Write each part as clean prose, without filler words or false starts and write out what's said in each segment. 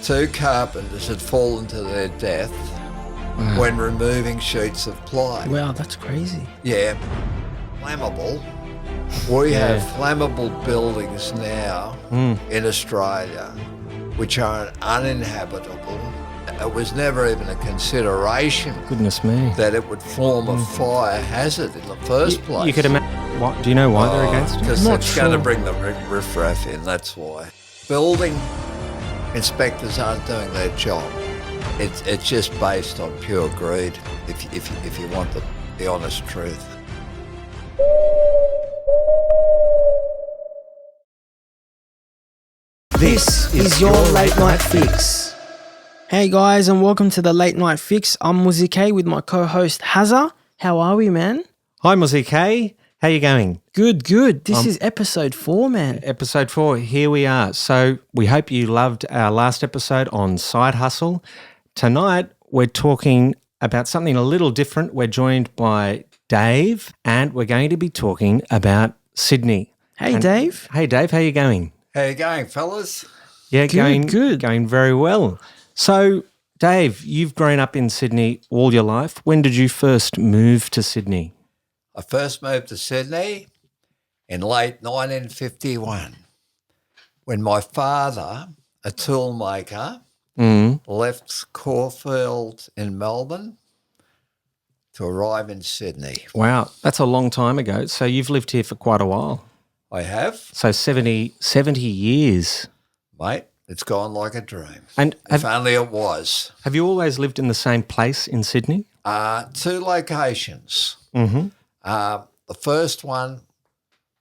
2 carpenters had fallen to their death when removing sheets of ply. Wow, that's crazy. Yeah. Flammable. We have flammable buildings now in Australia which are uninhabitable. It was never even a consideration Goodness me. that it would form a fire hazard in the first place. You could imagine. Do you know why they're against it? Because I'm not it's going to sure. bring the riffraff in, that's why. Building inspectors aren't doing their job. It's just based on pure greed, if you want the honest truth. This is your Late Night Fix. Hey guys, and welcome to the Late Night Fix. I'm Muzzy K with my co-host Hazza. How are we, man? Hi, Muzzy K. How you going? Good. This is episode 4, man. Episode 4, here we are. So we hope you loved our last episode on side hustle. Tonight, we're talking about something a little different. We're joined by Dave, and we're going to be talking about Sydney. Hey, Dave. Hey, Dave. How you going? How you going, fellas? Yeah, Good. Going very well. So, Dave, you've grown up in Sydney all your life. When did you first move to Sydney? I first moved to Sydney in late 1951 when my father, a tool maker, left Caulfield in Melbourne to arrive in Sydney. Wow, that's a long time ago. So you've lived here for quite a while. I have, So 70 years. mate. It's gone like a dream. And If only it was. have you always lived in the same place in Sydney? 2 locations. Mm-hmm. The first one,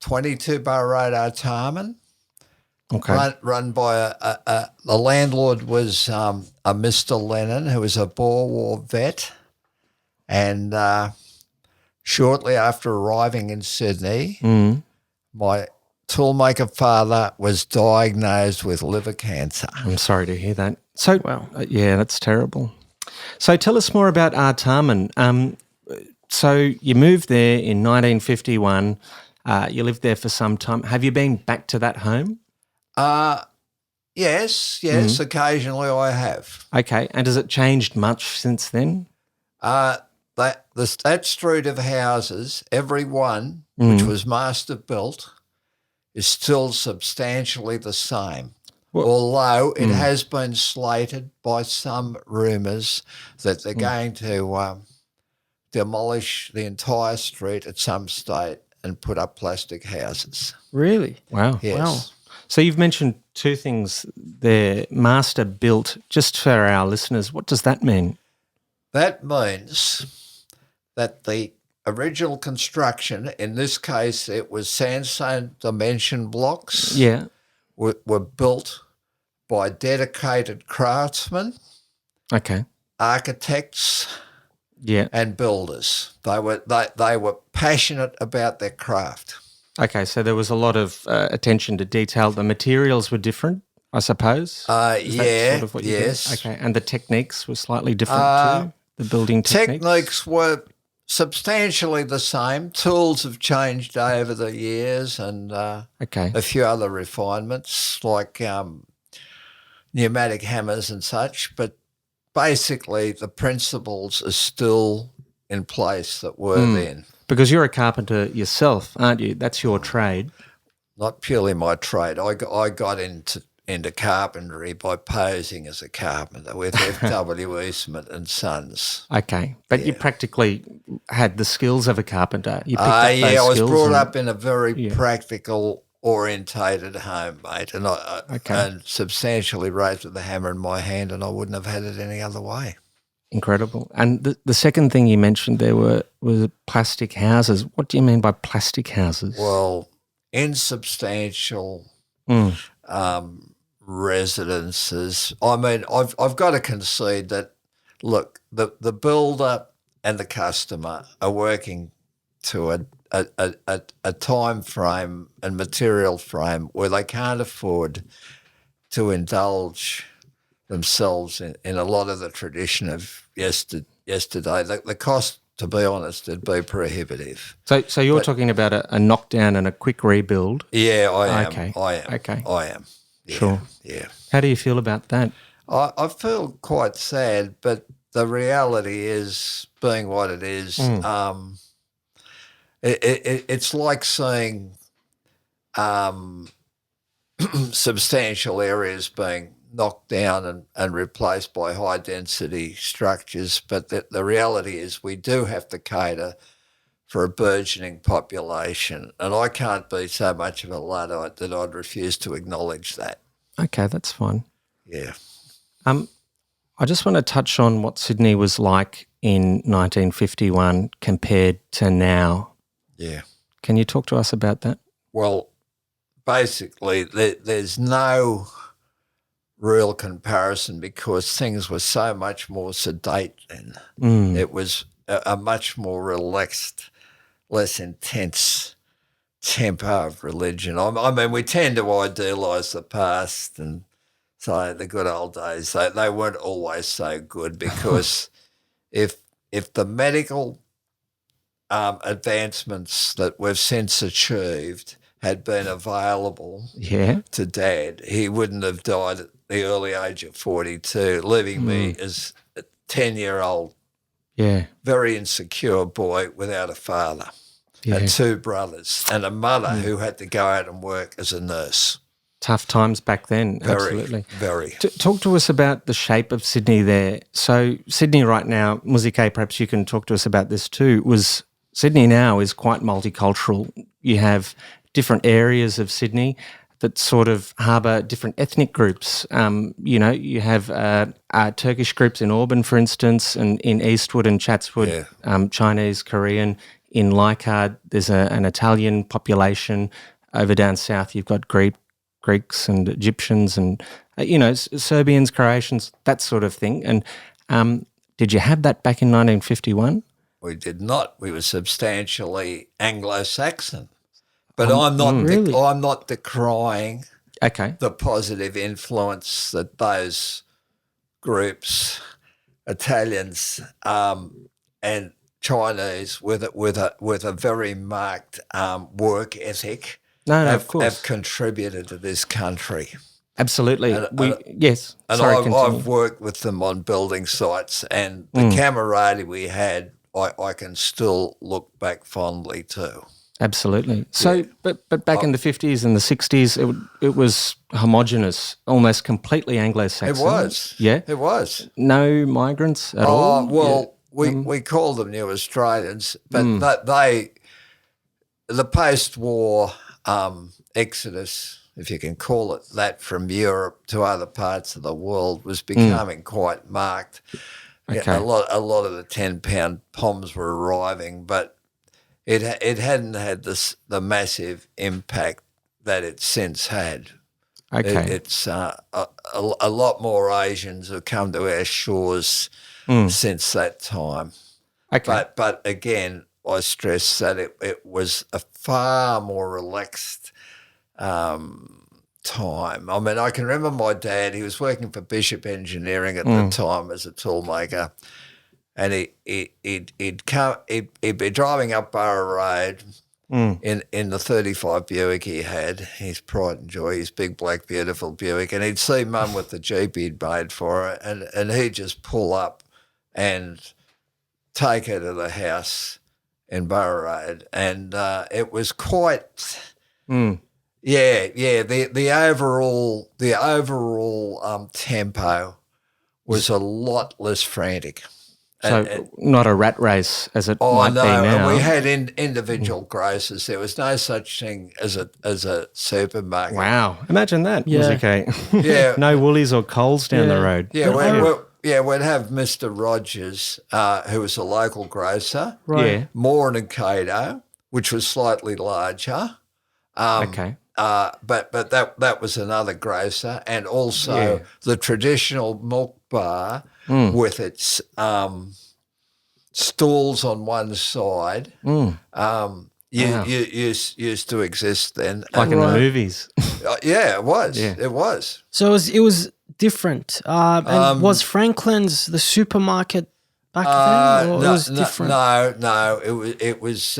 22 Bar Road, Artarmon, Okay. run by the landlord was a Mr. Lennon, who was a Boer War vet. And shortly after arriving in Sydney, my toolmaker father was diagnosed with liver cancer. I'm sorry to hear that. So, yeah, that's terrible. So tell us more about Artarmon. So you moved there in 1951. You lived there for some time. Have you been back to that home? Yes, occasionally I have. Okay. And has it changed much since then? That street of houses, every one which was master built, is still substantially the same. Although it has been slated by some rumours that they're going to demolish the entire street at some stage and put up plastic houses. Really? Wow. Yes. Wow. So you've mentioned 2 things there. Master built. Just for our listeners, what does that mean? That means that the original construction, in this case it was sandstone dimension blocks, Yeah. were built by dedicated craftsmen, Okay. architects Yeah. and builders. They were passionate about their craft. Okay. So there was a lot of attention to detail. The materials were different, I suppose. Is that sort of what you did? Yes. Okay. And the techniques were slightly different too? The building techniques? Techniques were substantially the same. Tools have changed over the years and Okay. a few other refinements like pneumatic hammers and such, but basically the principles are still in place that were then. Because you're a carpenter yourself, aren't you? That's your trade. Not purely my trade. I got into carpentry by posing as a carpenter with F.W. Eastman and Sons. Okay. But you practically had the skills of a carpenter. You picked up those I was skills brought up in a very Yeah. practical orientated home, mate, and and substantially raised with the hammer in my hand, and I wouldn't have had it any other way. Incredible. And the second thing you mentioned there was plastic houses. What do you mean by plastic houses? Well, insubstantial residences. I mean, I've got to concede that, look, the builder and the customer are working to a time frame and material frame where they can't afford to indulge themselves in a lot of the tradition of yesterday. The cost, to be honest, would be prohibitive. So you're talking about a knockdown and a quick rebuild. Yeah, I am. Okay. I am. Okay. I am. Yeah, Sure. Yeah. How do you feel about that? I feel quite sad, but the reality is, being what it is, it's like seeing substantial areas being knocked down and replaced by high density structures. But the reality is we do have to cater for a burgeoning population. And I can't be so much of a Luddite that I'd refuse to acknowledge that. Okay, that's fine. Yeah. I just want to touch on what Sydney was like in 1951 compared to now. Yeah. Can you talk to us about that? Well, basically, there's no real comparison because things were so much more sedate then. It was a much more relaxed, less intense tempo of religion. I mean, we tend to idealise the past and say the good old days. They weren't always so good because if the medical advancements that we've since achieved had been available to Dad, he wouldn't have died at the early age of 42, leaving me as a 10-year-old, very insecure boy without a father and two brothers and a mother who had to go out and work as a nurse. Tough times back then, Very, absolutely. Very. Talk to us about the shape of Sydney there. So Sydney right now, Musike, perhaps you can talk to us about this too, Sydney now is quite multicultural. You have different areas of Sydney that sort of harbour different ethnic groups. You have Turkish groups in Auburn, for instance, and in Eastwood and Chatswood, Chinese, Korean. In Leichhardt, there's an Italian population. Over down south, you've got Greeks and Egyptians and, Serbians, Croatians, that sort of thing. And did you have that back in 1951? We did not. We were substantially Anglo-Saxon. But I'm not decrying the positive influence that those groups, Italians and Chinese, with a very marked work ethic, of course, have contributed to this country. Absolutely. Yes. And I've worked with them on building sites, and the camaraderie we had, I can still look back fondly to. Absolutely. So, but back in the 50s and the 60s, it was homogenous, almost completely Anglo-Saxon. It was. Yeah? It was. No migrants at all? Well, we called them New Australians, but the post-war exodus, if you can call it that, from Europe to other parts of the world was becoming quite marked. Okay. Yeah, a lot of the 10-pound POMs were arriving, but it hadn't had the massive impact that it's since had. Okay. It's a lot more Asians have come to our shores since that time. Okay. But again, I stress that it was a far more relaxed time. I mean, I can remember my dad, he was working for Bishop Engineering at the time as a toolmaker, and he'd be driving up Burra Road in the 35 Buick he had, his pride and joy, his big black beautiful Buick, and he'd see Mum with the Jeep he'd made for her, and he'd just pull up and take her to the house in Burra Road, and it was quite... The overall tempo was a lot less frantic. So not a rat race as it might be now. And we had individual grocers. There was no such thing as a supermarket. Wow, imagine that. Yeah. Okay. Yeah. No Woolies or Coles down the road. Yeah, we'd have Mr. Rogers, who was a local grocer. Right. Yeah. Moore and Cato, which was slightly larger. Okay. But that was another grocer, and also the traditional milk bar with its stalls on one side. Used to exist then, Like in the movies. It was. Yeah. It was. So it was different. And was Franklin's the supermarket back then, or it was different? No. It was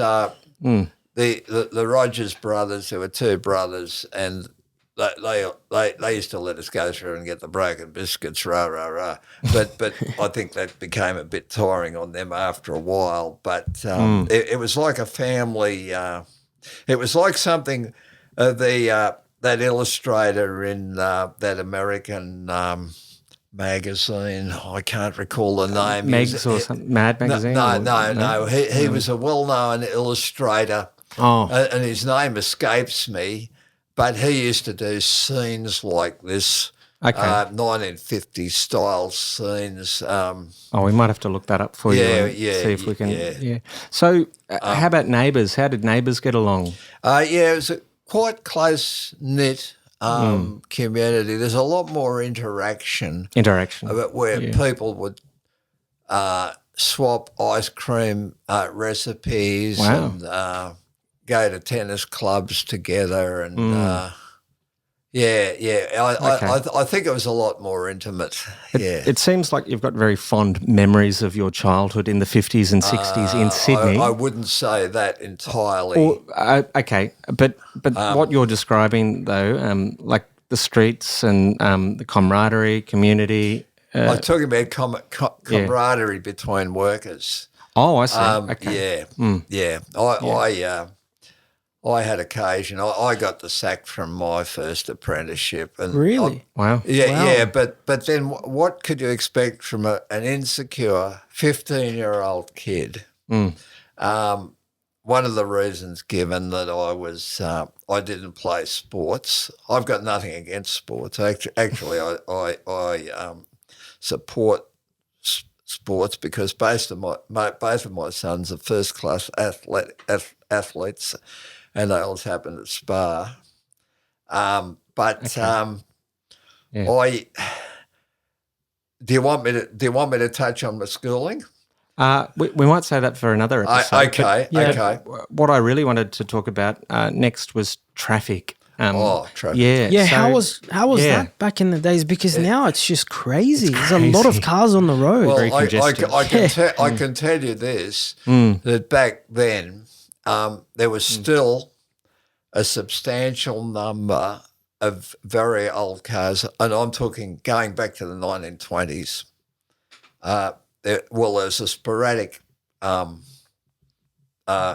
the Rogers brothers. There were two brothers, and they used to let us go through and get the broken biscuits, rah rah rah. But I think that became a bit tiring on them after a while. But it was like a family. It was like something that illustrator in that American magazine. I can't recall the name. Megs or something, Mad Magazine? No. He was a well-known illustrator, and his name escapes me, but he used to do scenes like this, 1950s style scenes. We might have to look that up for you and see if we can. Yeah. So how about Neighbours? How did Neighbours get along? It was a quite close-knit community. There's a lot more interaction. Where people would swap ice cream recipes and go to tennis clubs together and I think it was a lot more intimate. It seems like you've got very fond memories of your childhood in the 50s and 60s in Sydney. I wouldn't say that entirely. Okay, but what you're describing though, like the streets and the camaraderie, community. I'm talking about camaraderie between workers. Oh, I see. Okay. I had occasion. I got the sack from my first apprenticeship. And really? Wow. Yeah. But then what could you expect from an insecure 15-year-old kid? One of the reasons given that I didn't play sports. I've got nothing against sports. Actually, I support sports because both of my sons are first-class athletes. And they all happen at Spa. Do you want me to touch on my schooling? We might say that for another episode. Okay. What I really wanted to talk about next was traffic. Traffic. Yeah. So, how was that back in the days? Because now it's just crazy. There's a lot of cars on the road. Well, very congested. I can tell you this, that back then there was still a substantial number of very old cars, and I'm talking going back to the 1920s. There's a sporadic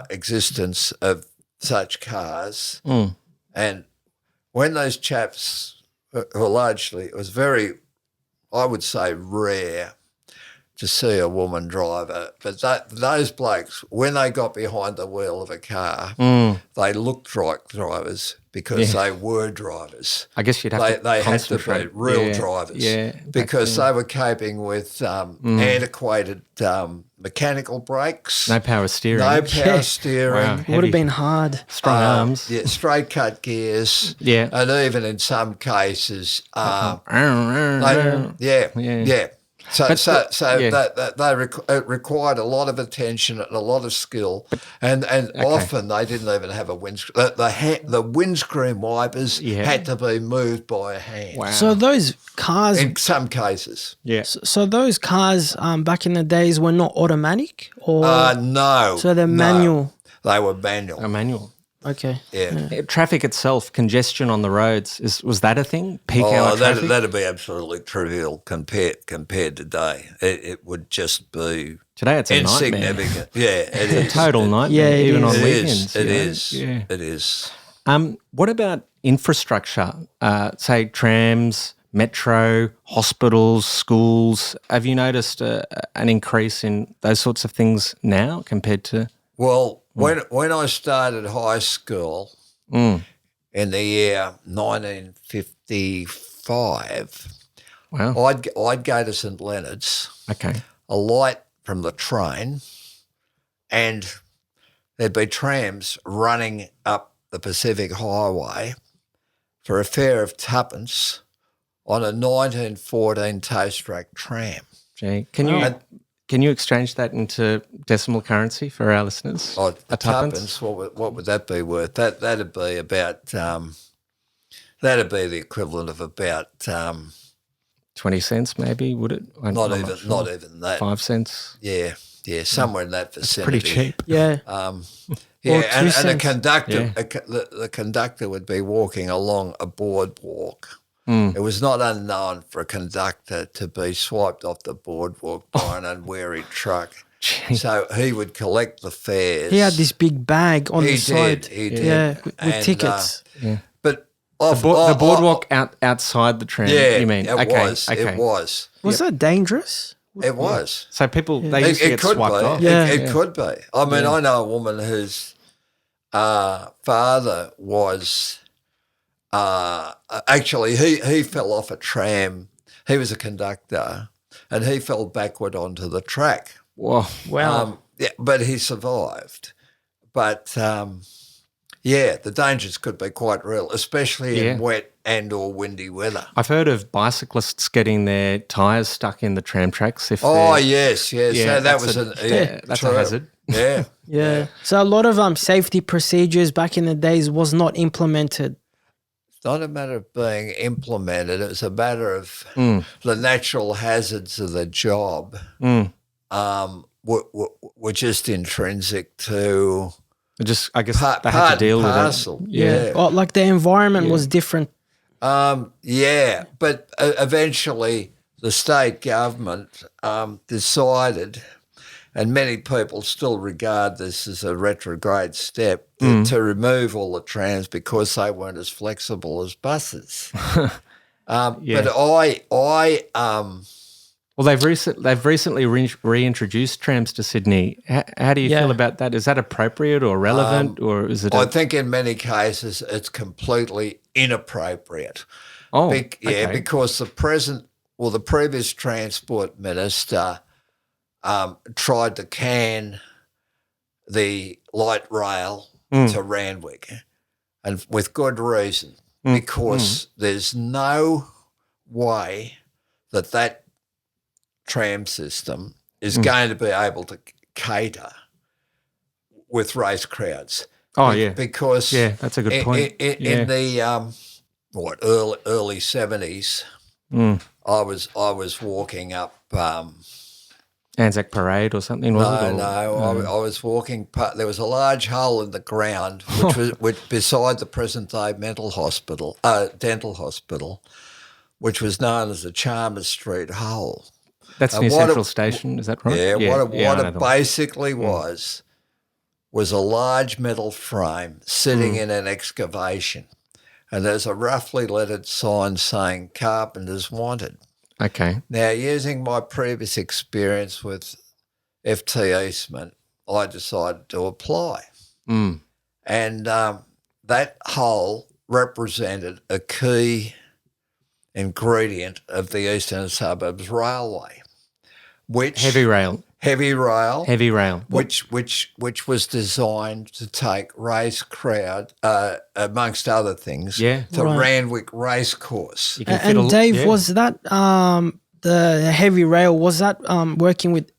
existence of such cars, and when those chaps were largely, it was very, I would say, rare to see a woman driver. But those blokes, when they got behind the wheel of a car, they looked like drivers because they were drivers. I guess you'd have they to had to be real drivers because they were coping with antiquated mechanical brakes. No power steering. Wow, it would have been hard. Strong arms. Yeah, straight cut gears. Yeah. And even in some cases, It required a lot of attention and a lot of skill, and often they didn't even have a windscreen. The windscreen wipers had to be moved by a hand. Wow. So those cars, in some cases, So those cars back in the days were not automatic, or no. So they're manual. They were manual. A manual. Okay. Yeah. Traffic itself, congestion on the roads, was that a thing? Peak hour traffic? That'd be absolutely trivial compared today. It would just be today. It's a insignificant. Nightmare. Yeah, it's a total nightmare. Even on weekends. It is. What about infrastructure? Say trams, metro, hospitals, schools. Have you noticed an increase in those sorts of things now compared to? Well, when I started high school in the year 1955, I'd go to St Leonard's. Okay. Alight from the train, and there'd be trams running up the Pacific Highway for a fare of twopence on a 1914 toast rack tram. Gee, can you exchange that into decimal currency for our listeners? Oh, twopence. What would that be worth? That'd be about that'd be the equivalent of about 20 cents, maybe, would it? Not even that. 5 cents. Yeah, somewhere in that vicinity. That's pretty cheap. Yeah. Yeah, Or two and a cents. conductor, Yeah. the conductor would be walking along a boardwalk. Mm. It was not unknown for a conductor to be swiped off the boardwalk by an unwary truck. Gee. So he would collect the fares. He had this big bag on the side. He did. Yeah, with And, tickets. Yeah. But The boardwalk outside the tram, yeah, you mean? it Okay, was. okay. It was. Was that dangerous? It was. So people, they used to get could swiped be. off. Yeah. It could be. I mean, I know a woman whose father was actually he fell off a tram. He was a conductor, and he fell backward onto the track. Whoa. Wow. Yeah, but he survived. But the dangers could be quite real, especially in wet and or windy weather. I've heard of bicyclists getting their tyres stuck in the tram tracks. If Oh they're- yes. Yeah, So that that's was that's true. a hazard. Yeah. Yeah. So a lot of safety procedures back in the days was not implemented. It's not a matter of being implemented. It's a matter of the natural hazards of the job. Were just intrinsic to Just, I guess part they had to deal with parcel. it. Yeah. Well, like the environment was different. But eventually the state government decided, and many people still regard this as a retrograde step, to remove all the trams because they weren't as flexible as buses. But Well, they've recently reintroduced trams to Sydney. How do you feel about that? Is that appropriate or relevant, or is it? I think in many cases it's completely inappropriate. okay. Because the previous transport minister tried to can the light rail to Randwick, and with good reason, because there's no way that tram system is going to be able to cater with race crowds. Oh, yeah. Because that's a good point. In the early 70s, I was walking up. Anzac Parade or something, was it? I was walking. There was a large hole in the ground, which beside the present-day dental hospital, which was known as the Chalmers Street Hole. That's near Central Station, is that right? Yeah. What I it know basically was a large metal frame sitting in an excavation, and there's a roughly lettered sign saying "Carpenters Wanted." Okay. Now, using my previous experience with FT Eastman, I decided to apply. And that hole represented a key ingredient of the Eastern Suburbs Railway, which Heavy rail. which was designed to take race crowd, amongst other things, to Randwick Racecourse. You can fit And Dave, was that the heavy rail? Was that working with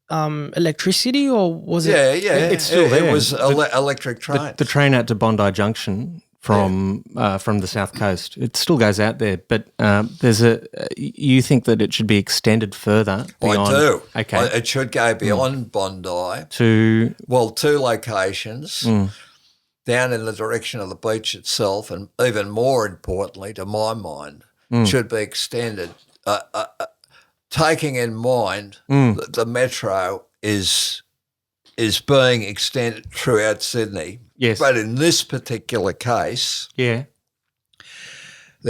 electricity, or was it? Yeah. It's still there. It was electric train. the train out to Bondi Junction from the south coast. It still goes out there, but you think that it should be extended further beyond? I do. Okay. It should go beyond Bondi To two locations, down in the direction of the beach itself, and even more importantly, to my mind, should be extended, taking in mind that the metro is being extended throughout Sydney. Yes. But in this particular case, there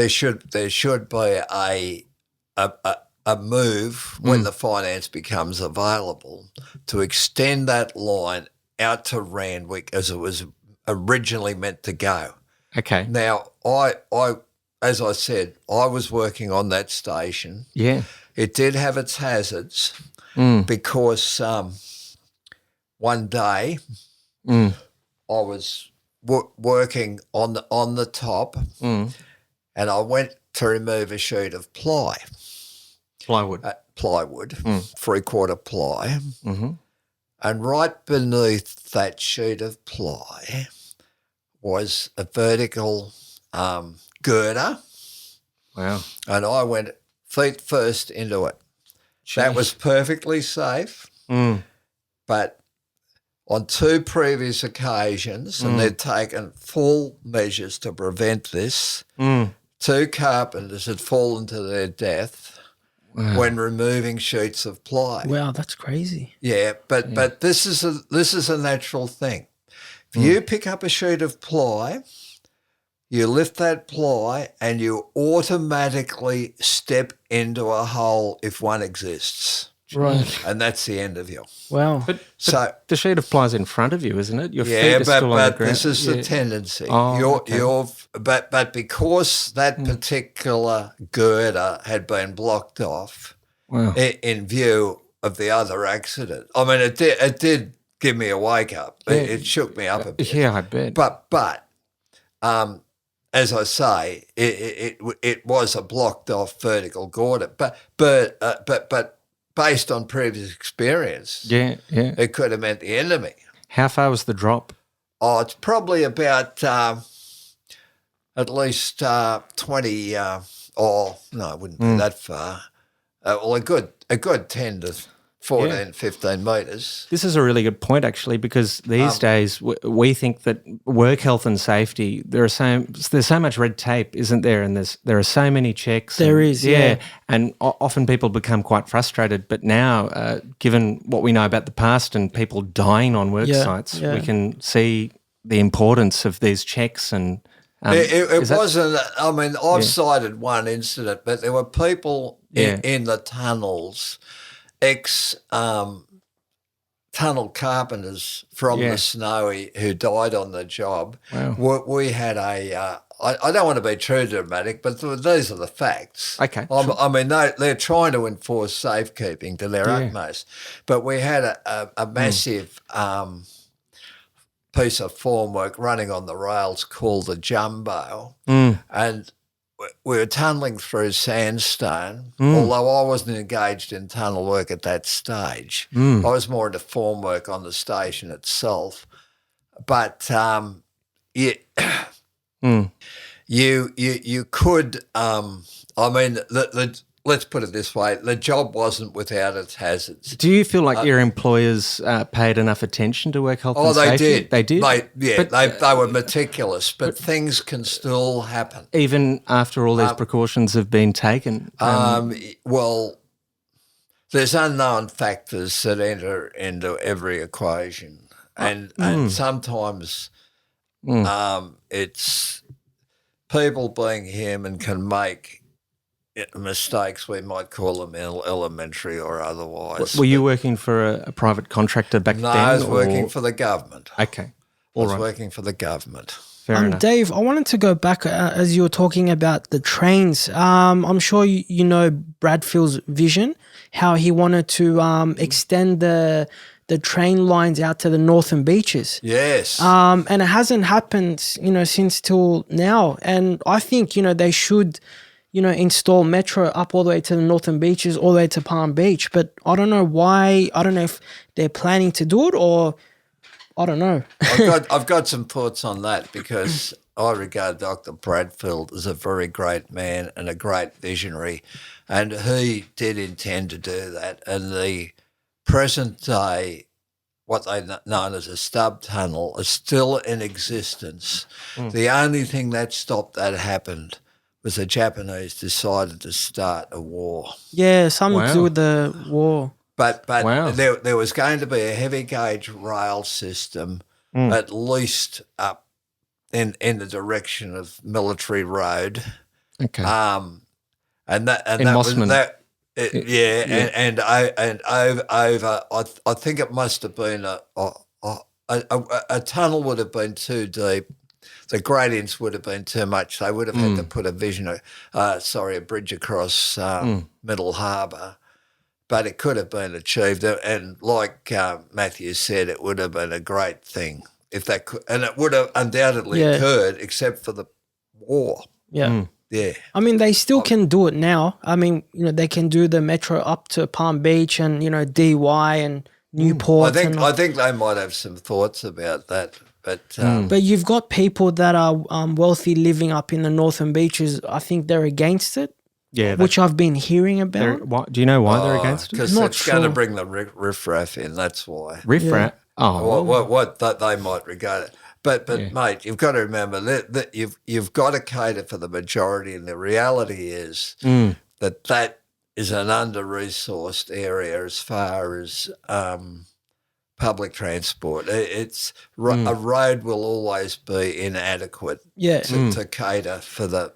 should be a move when the finance becomes available to extend that line out to Randwick as it was originally meant to go. okay. Now, I as I said, I was working on that station. Yeah. It did have its hazards because one day I was working on the top, and I went to remove a sheet of plywood, 3/4 ply, and right beneath that sheet of ply was a vertical girder, Wow. and I went feet first into it. That was perfectly safe, but on 2 previous occasions, and they'd taken full measures to prevent this. 2 carpenters had fallen to their death when removing sheets of ply. Wow, that's crazy. Yeah, but this is a natural thing. If you pick up a sheet of ply, you lift that ply and you automatically step into a hole if one exists. Right. And that's the end of you. Wow. But So the sheet of ply is in front of you, isn't it? Your feet are still on the but ground. this is the tendency. Oh, okay. But because that particular girder had been blocked off Wow. in view of the other accident, I mean, it did give me a wake up. It shook me up a bit. Yeah, I bet. But as I say, it was a blocked off vertical girder. But based on previous experience, yeah. it could have meant the end of me. How far was the drop? Oh, it's probably about at least 20. No, it wouldn't be that far. Well, a good 10 to 14, 15 metres. This is a really good point, actually, because these days we think that work health and safety, there's so much red tape, isn't there? And there are so many checks. There is, yeah. And often people become quite frustrated. But now, given what we know about the past and people dying on work sites, we can see the importance of these checks. And it wasn't. I mean, I've cited one incident, but there were people in the tunnels, tunnel carpenters from the Snowy who died on the job. Wow. We had I don't want to be too dramatic, but these are the facts. Okay. I mean, they're trying to enforce safekeeping to their utmost, but we had a massive piece of formwork running on the rails called the Jumbo, and we were tunnelling through sandstone, although I wasn't engaged in tunnel work at that stage. I was more into formwork on the station itself. But you could, I mean, let's put it this way, the job wasn't without its hazards. Do you feel like your employers paid enough attention to work health and they safety? did. They did? They were meticulous, but things can still happen. Even after all these precautions have been taken? Well, there's unknown factors that enter into every equation. And sometimes it's people being human can make mistakes. We might call them elementary or otherwise. Were you working for a private contractor back then? No, I was working for the government. Okay. I was working for the government. Fair enough. Dave, I wanted to go back as you were talking about the trains. I'm sure you know Bradfield's vision, how he wanted to extend the train lines out to the northern beaches. Yes. And it hasn't happened, since till now. And I think, they should, install metro up all the way to the northern beaches, all the way to Palm Beach. But I don't know why. I don't know if they're planning to do it or I don't know. I've got some thoughts on that because I regard Dr. Bradfield as a very great man and a great visionary, and he did intend to do that. And the present day, what they known as a stub tunnel, is still in existence. The only thing that stopped that happened was the Japanese decided to start a war. Yeah, something to do with the war. But there was going to be a heavy gauge rail system at least up in the direction of Military Road. Okay. And that In Mossman. And over. I think it must have been a tunnel would have been too deep. The gradients would have been too much. They would have had to put a bridge across Middle Harbour. But it could have been achieved, and like Matthew said, it would have been a great thing if that could, and it would have undoubtedly occurred, except for the war. Yeah. Yeah. I mean, they still can do it now. I mean, they can do the metro up to Palm Beach and, DY and Newport. I think they might have some thoughts about that. But you've got people that are wealthy living up in the northern beaches. I think they're against it. Yeah, which I've been hearing about. Do you know why they're against it? Because it's going to bring the riffraff in, that's why. Riffraff? Oh, what that they might regard it. But Yeah. mate, you've got to remember that you've got to cater for the majority, and the reality is that is an under-resourced area as far as public transport. A road will always be inadequate Yeah. to cater for the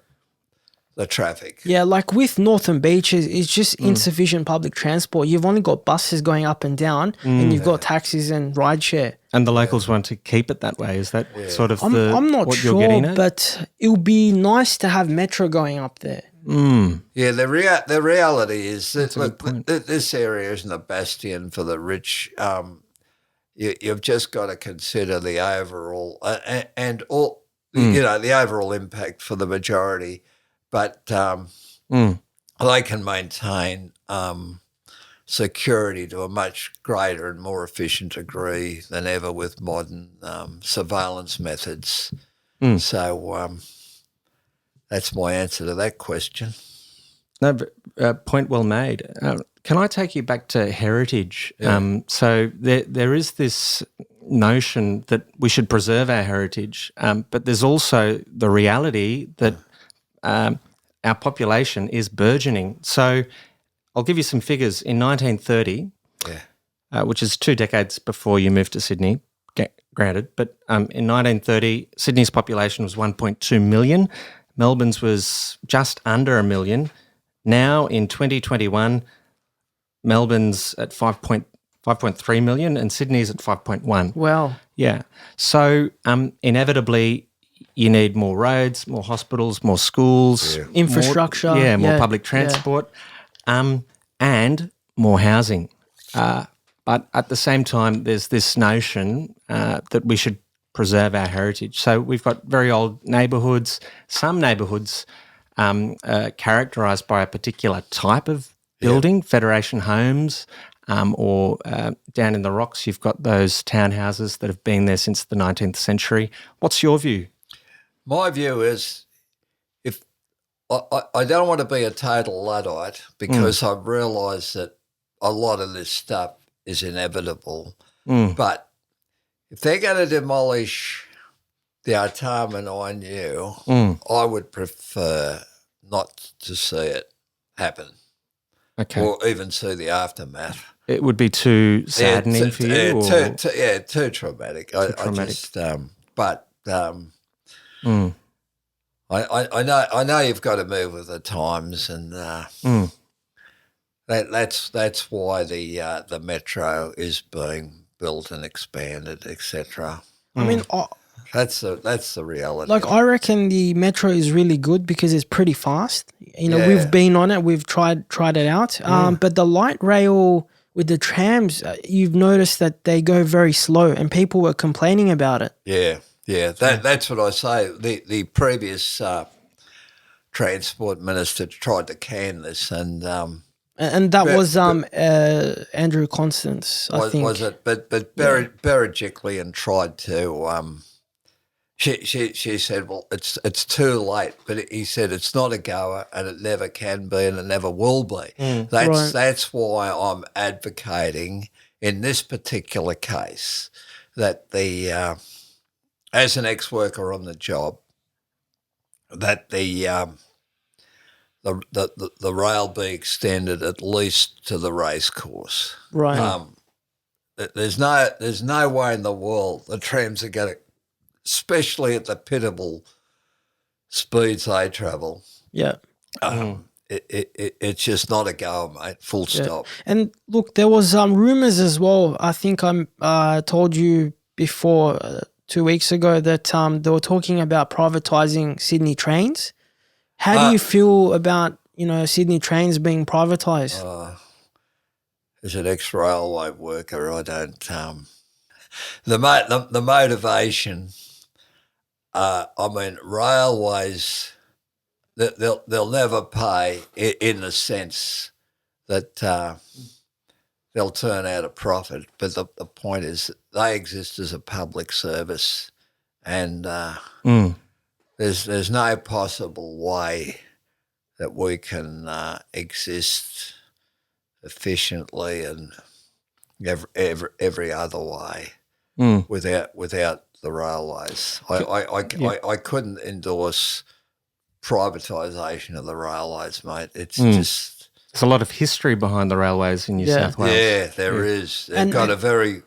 traffic. Yeah, like with Northern Beaches, it's just insufficient public transport. You've only got buses going up and down, and you've got taxis and rideshare. and the locals want to keep it that way. Is that sort of I'm not what you're getting sure, at? but it would be nice to have metro going up there. Yeah, the reality is that a good point. this area isn't a bastion for the rich. You've just got to consider the overall and all the overall impact for the majority, but they can maintain security to a much greater and more efficient degree than ever with modern surveillance methods. So that's my answer to that question. No, point well made. Can I take you back to heritage? So there is this notion that we should preserve our heritage, but there's also the reality that our population is burgeoning. So I'll give you some figures. In 1930, which is 2 decades before you moved to Sydney, granted, but in 1930, Sydney's population was 1.2 million. Melbourne's was just under 1 million. Now in 2021, Melbourne's at 5.3 million and Sydney's at 5.1. Wow. Yeah. So inevitably, you need more roads, more hospitals, more schools, Infrastructure. more public transport, and more housing. But at the same time, there's this notion that we should preserve our heritage. So we've got very old neighbourhoods. Some neighbourhoods characterised by a particular type of building, Federation homes, or down in the rocks, you've got those townhouses that have been there since the 19th century. What's your view? My view is, if I don't want to be a total Luddite because I've realised that a lot of this stuff is inevitable. But if they're going to demolish the Artarmon I knew, I would prefer not to see it happen, or even see the aftermath. It would be too saddening for you? Too traumatic. I know you've got to move with the times, and that's why the metro is being built and expanded, etc. I mean, that's the reality. like I reckon the metro is really good because it's pretty fast. We've been on it, we've tried it out. But the light rail with the trams, you've noticed that they go very slow, and people were complaining about it. Yeah, that's what I say. The previous transport minister tried to can this, and that was Andrew Constance, I think. Was it? But Berejiklian tried to. She said, well, it's too late. But he said it's not a goer, and it never can be, and it never will be. That's why I'm advocating in this particular case that the as an ex-worker on the job, that the rail be extended at least to the race course. Right. There's no way in the world the trams are going to, especially at the pitiable speeds they travel. Yeah. It's just not a go, mate. Full stop. And look, there was rumours as well. I think I told you before 2 weeks ago that they were talking about privatising Sydney trains. How do you feel about Sydney trains being privatised? As an ex-railway worker, I don't. The motivation. Railways. They'll never pay in the sense that they'll turn out a profit. But the point is they exist as a public service, and there's no possible way that we can exist efficiently and every other way without the railways. I couldn't endorse privatisation of the railways, mate. It's just There's a lot of history behind the railways in New South Wales. yeah, there is. They've got a very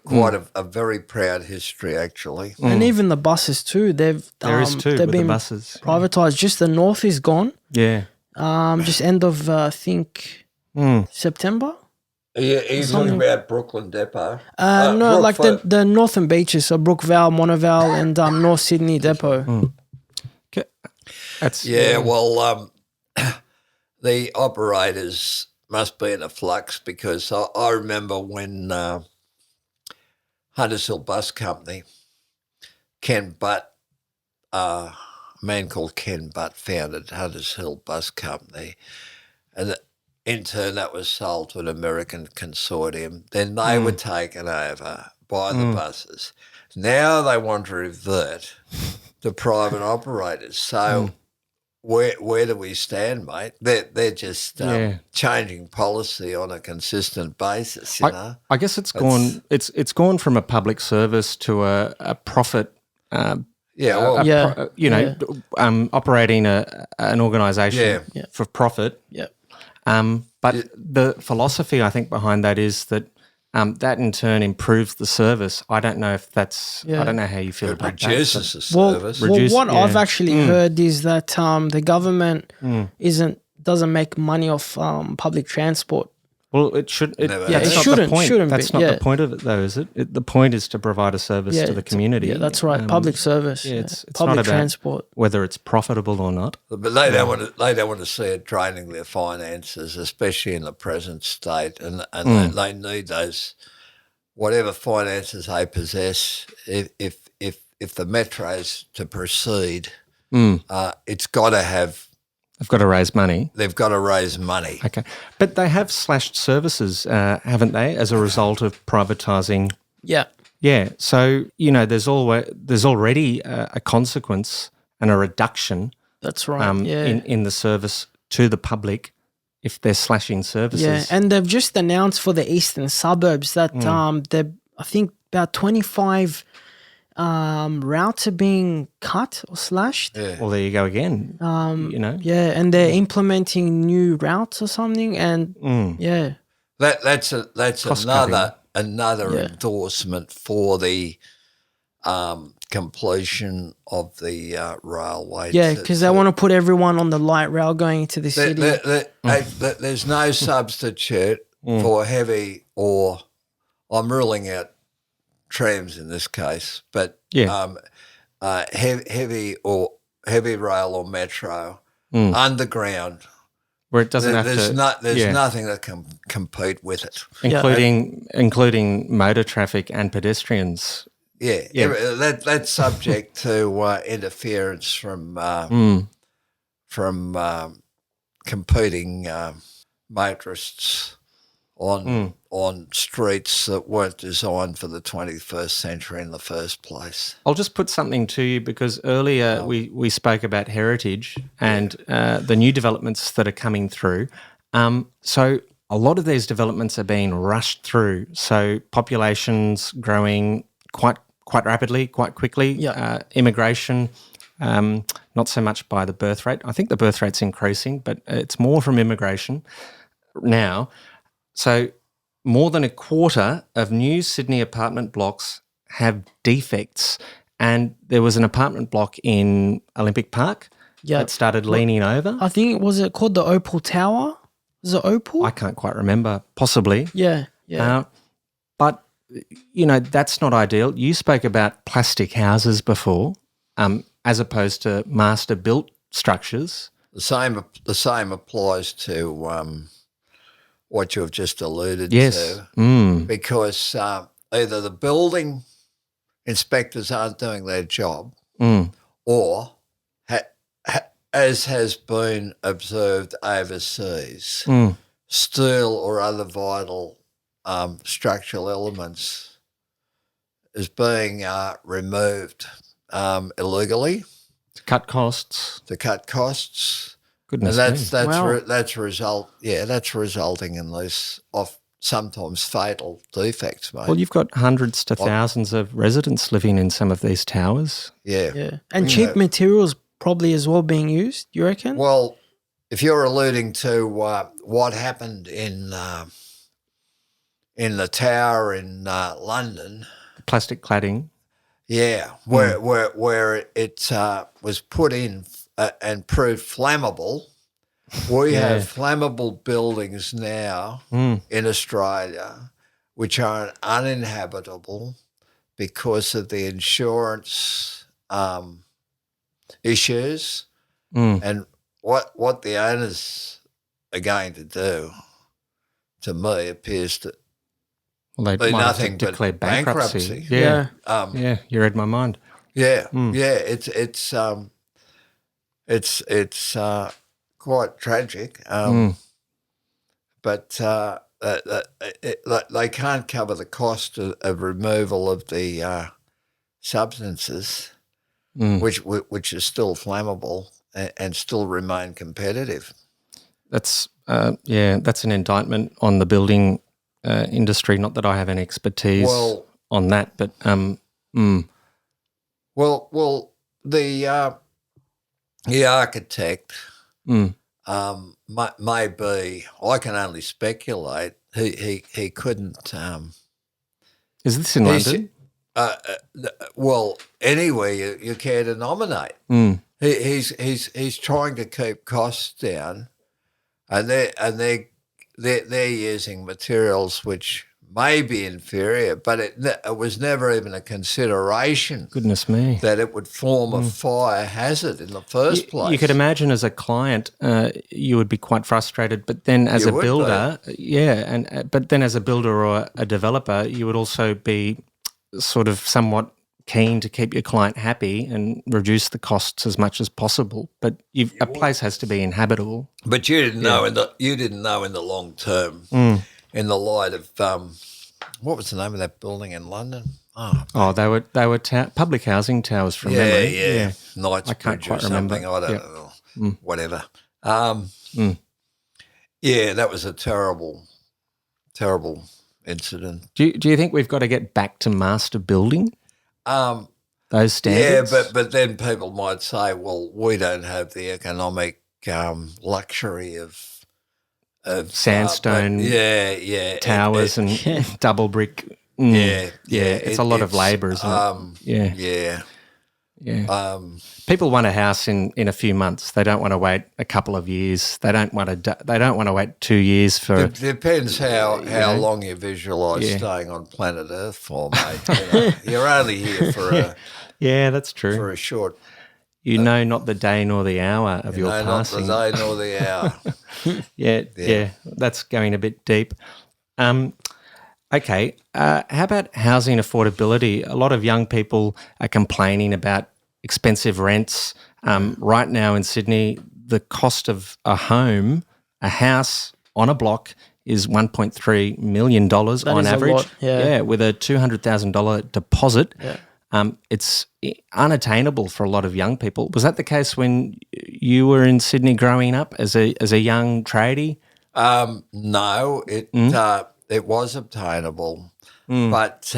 proud history, actually. And even the buses too. There is too they've with been the buses. privatised. Just the north is gone. Yeah. Just end of I think September. Are you talking about Brooklyn Depot? No, like the northern beaches, so Brookvale, Monavale, and North Sydney Depot. Okay. That's Well, the operators must be in a flux because I remember when Hunters Hill Bus Company, Ken Butt, a man called Ken Butt founded Hunters Hill Bus Company, and in turn that was sold to an American consortium. Then they were taken over by the buses. Now they want to revert to private operators. So where do we stand, mate? They're just changing policy on a consistent basis. You know, I guess it's gone from a public service to a profit. Operating an organisation for profit. Yeah. But the philosophy I think behind that is that that in turn improves the service. I don't know if that's. I don't know how you feel about that. Reduces the service. What I've actually heard is that the government doesn't make money off public transport. Well, it should. It shouldn't. That's not the point of it, though, is it? The point is to provide a service to the community. Yeah, that's right. Public service. Yeah, it's public not about transport. whether it's profitable or not. But they don't want to see it draining their finances, especially in the present state, and they need those whatever finances they possess. If the metro's to proceed, it's got to have. They've got to raise money. They've got to raise money. Okay. But they have slashed services, haven't they, as a result of privatising? Yeah. Yeah. So, there's already a consequence and a reduction. That's right. In the service to the public if they're slashing services. Yeah, and they've just announced for the eastern suburbs that I think about 25 routes are being cut or slashed. Yeah. Well, there you go again. Yeah, and they're implementing new routes or something, and that's another endorsement for the completion of the railway. Yeah, because they want to put everyone on the light rail going into the city. There's no substitute for heavy, or I'm ruling out trams in this case, but heavy rail or metro underground, where it doesn't there's nothing that can compete with it, including motor traffic and pedestrians. That's subject to interference from competing motorists on streets that weren't designed for the 21st century in the first place. I'll just put something to you because earlier we spoke about heritage and the new developments that are coming through. So a lot of these developments are being rushed through. So populations growing quite rapidly, quite quickly. Immigration, not so much by the birth rate. I think the birth rate's increasing, but it's more from immigration now. So more than a quarter of new Sydney apartment blocks have defects. And there was an apartment block in Olympic Park that started leaning over. I think, was it called the Opal Tower? Is it Opal? I can't quite remember. Possibly. Yeah. But, that's not ideal. You spoke about plastic houses before as opposed to master-built structures. The same applies to what you've just alluded to, because either the building inspectors aren't doing their job, or as has been observed overseas, steel or other vital structural elements is being removed illegally to cut costs. Goodness, and that's resulting in this sometimes fatal defects, mate. Well, you've got hundreds to thousands of residents living in some of these towers. Yeah. And cheap materials probably as well being used, you reckon? Well, if you're alluding to what happened in the tower in London, The plastic cladding. where it was put in and proved flammable. We have flammable buildings now in Australia which are uninhabitable because of the insurance issues. And what the owners are going to do, to me, appears to Well, they be might have nothing to but declare bankruptcy. Yeah. Yeah, you read my mind. It's quite tragic, but they can't cover the cost of removal of the substances, which is still flammable and still remain competitive. That's an indictment on the building industry. Not that I have any expertise on that, but Well, the architect may be. I can only speculate. He couldn't. is this in London? Well, anywhere you care to nominate. He's trying to keep costs down, and they're using materials which may be inferior, but it was never even a consideration. Goodness me. That it would form a fire hazard in the first place. You could imagine as a client, you would be quite frustrated, but then as a builder, but then as a builder or a developer, you would also be sort of somewhat keen to keep your client happy and reduce the costs as much as possible. But a place has to be inhabitable. But you didn't know in the long term, in the light of what was the name of that building in London? They were public housing towers from memory. Yeah. Knightsbridge I can't quite or something. remember. I don't know. Whatever. Yeah, that was a terrible, terrible incident. Do you think we've got to get back to master building? Those standards? Yeah, but then people might say, well, we don't have the economic luxury of sandstone towers and double brick. It's a lot of labour, isn't it? Yeah. People want a house in a few months. They don't want to wait a couple of years. They don't want to wait 2 years for. It depends how long you visualise staying on planet Earth for, mate. You're only here for that's true. For a short. You know not the day nor the hour of your passing. Not the day nor the hour. Yeah, that's going a bit deep. Okay, how about housing affordability? A lot of young people are complaining about expensive rents. Right now in Sydney, the cost of a house on a block is $1.3 million on average. With a $200,000 deposit. Yeah. It's unattainable for a lot of young people. Was that the case when you were in Sydney growing up as a young tradie? No, it was obtainable, but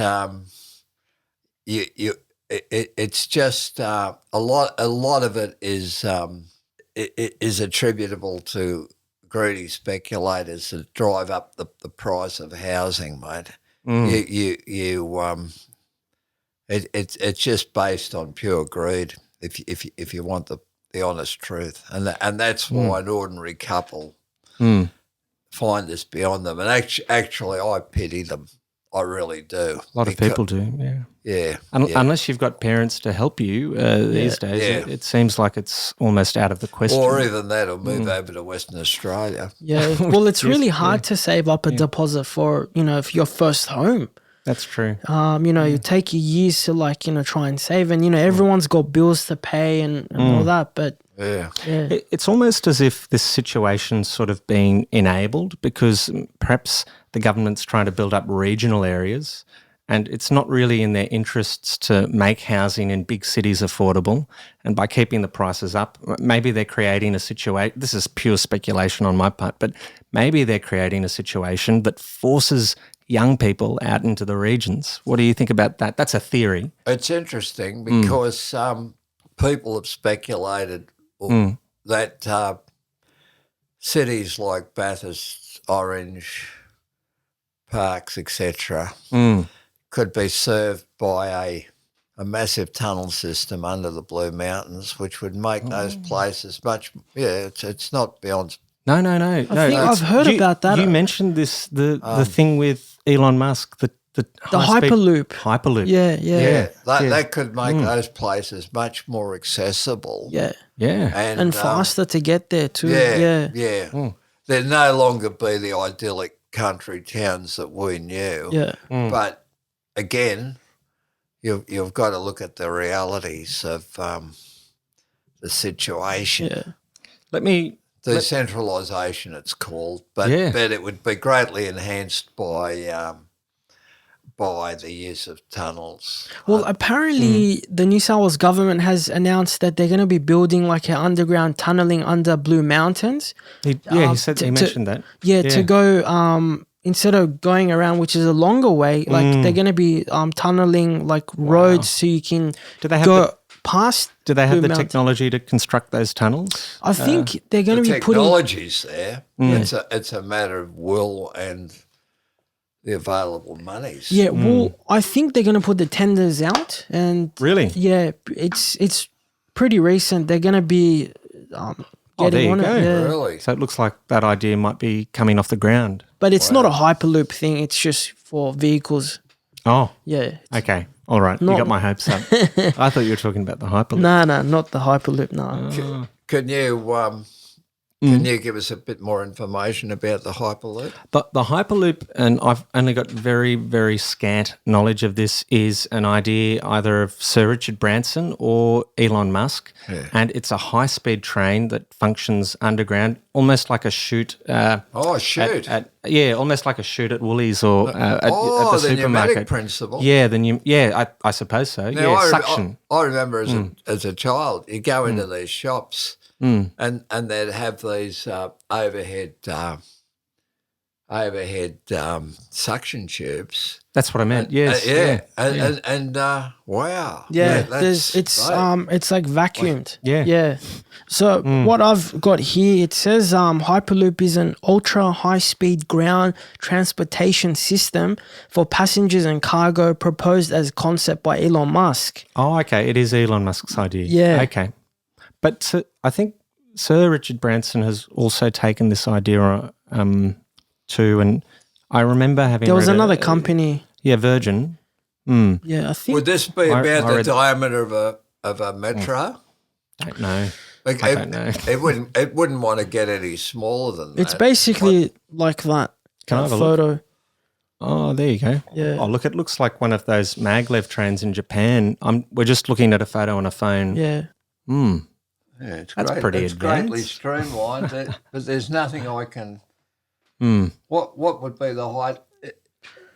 it's just a lot of it is attributable to greedy speculators that drive up the price of housing, mate. It's just based on pure greed. If you want the honest truth, and that's why an ordinary couple find this beyond them. And actually, I pity them. I really do. A lot of people do. Yeah. Unless you've got parents to help you these days, it seems like it's almost out of the question. Or even that, or move over to Western Australia. Yeah. Well, it's really hard to save up a deposit for for your first home. That's true. You take your years to try and save, and everyone's got bills to pay and all that. But it's almost as if this situation's sort of being enabled because perhaps the government's trying to build up regional areas, and it's not really in their interests to make housing in big cities affordable. And by keeping the prices up, maybe they're creating a situation, this is pure speculation on my part, but maybe they're creating a situation that forces young people out into the regions. What do you think about that? That's a theory. It's interesting because people have speculated that cities like Bathurst, Orange, Parks, etc., could be served by a massive tunnel system under the Blue Mountains, which would make those places much. Yeah, it's not beyond. No. I think I've heard about that. You mentioned this, the thing with Elon Musk, the Hyperloop. Hyperloop. Yeah. That could make those places much more accessible. Yeah. And faster to get there too. Yeah. There'd no longer be the idyllic country towns that we knew. Yeah. But again, you've got to look at the realities of the situation. Yeah. Decentralisation, it's called, but it would be greatly enhanced by the use of tunnels. Well, apparently the New South Wales government has announced that they're going to be building like an underground tunneling under Blue Mountains. He mentioned that. To go instead of going around, which is a longer way, like they're going to be tunneling like roads so you can go past. Do they have Blue the Mountains. technology to construct those tunnels? I think they're going to be putting. Technology's there. It's a matter of will and the available monies. Yeah, well, I think they're going to put the tenders out, and Really? yeah, it's pretty recent. They're going to be there getting you on go. it. Yeah. Really? So it looks like that idea might be coming off the ground. But it's not a Hyperloop thing. It's just for vehicles. Oh, Yeah. okay. All right. You got my hopes up. I thought you were talking about the Hyperloop. No, not the Hyperloop. No. Can you give us a bit more information about the Hyperloop? But the Hyperloop, and I've only got very, very scant knowledge of this, is an idea either of Sir Richard Branson or Elon Musk. Yeah. And it's a high-speed train that functions underground, almost like a chute. Chute. Almost like a chute at Woolies or at the the supermarket. pneumatic principle. Yeah, I suppose so. Now, Suction. I remember as a child, you go into these shops and they'd have these overhead suction tubes. That's what I meant. Yes. Wow. Yeah, that's it's great. like vacuumed. Yeah. So what I've got here, it says Hyperloop is an ultra high speed ground transportation system for passengers and cargo proposed as concept by Elon Musk. Oh, okay. It is Elon Musk's idea. Yeah. Okay. But I think Sir Richard Branson has also taken this idea too, and I remember having. There was another company. Yeah, Virgin. Yeah, I think. Would this be about the diameter of a metro? Don't know. Like, I don't know. It wouldn't want to get any smaller than that. It's basically like that. Can I have a photo? look? Oh, there you go. Yeah. Oh, look, it looks like one of those maglev trains in Japan. We're just looking at a photo on a phone. Yeah. Yeah, it's That's great. pretty it's advanced. greatly streamlined, but there's nothing I can. What would be the height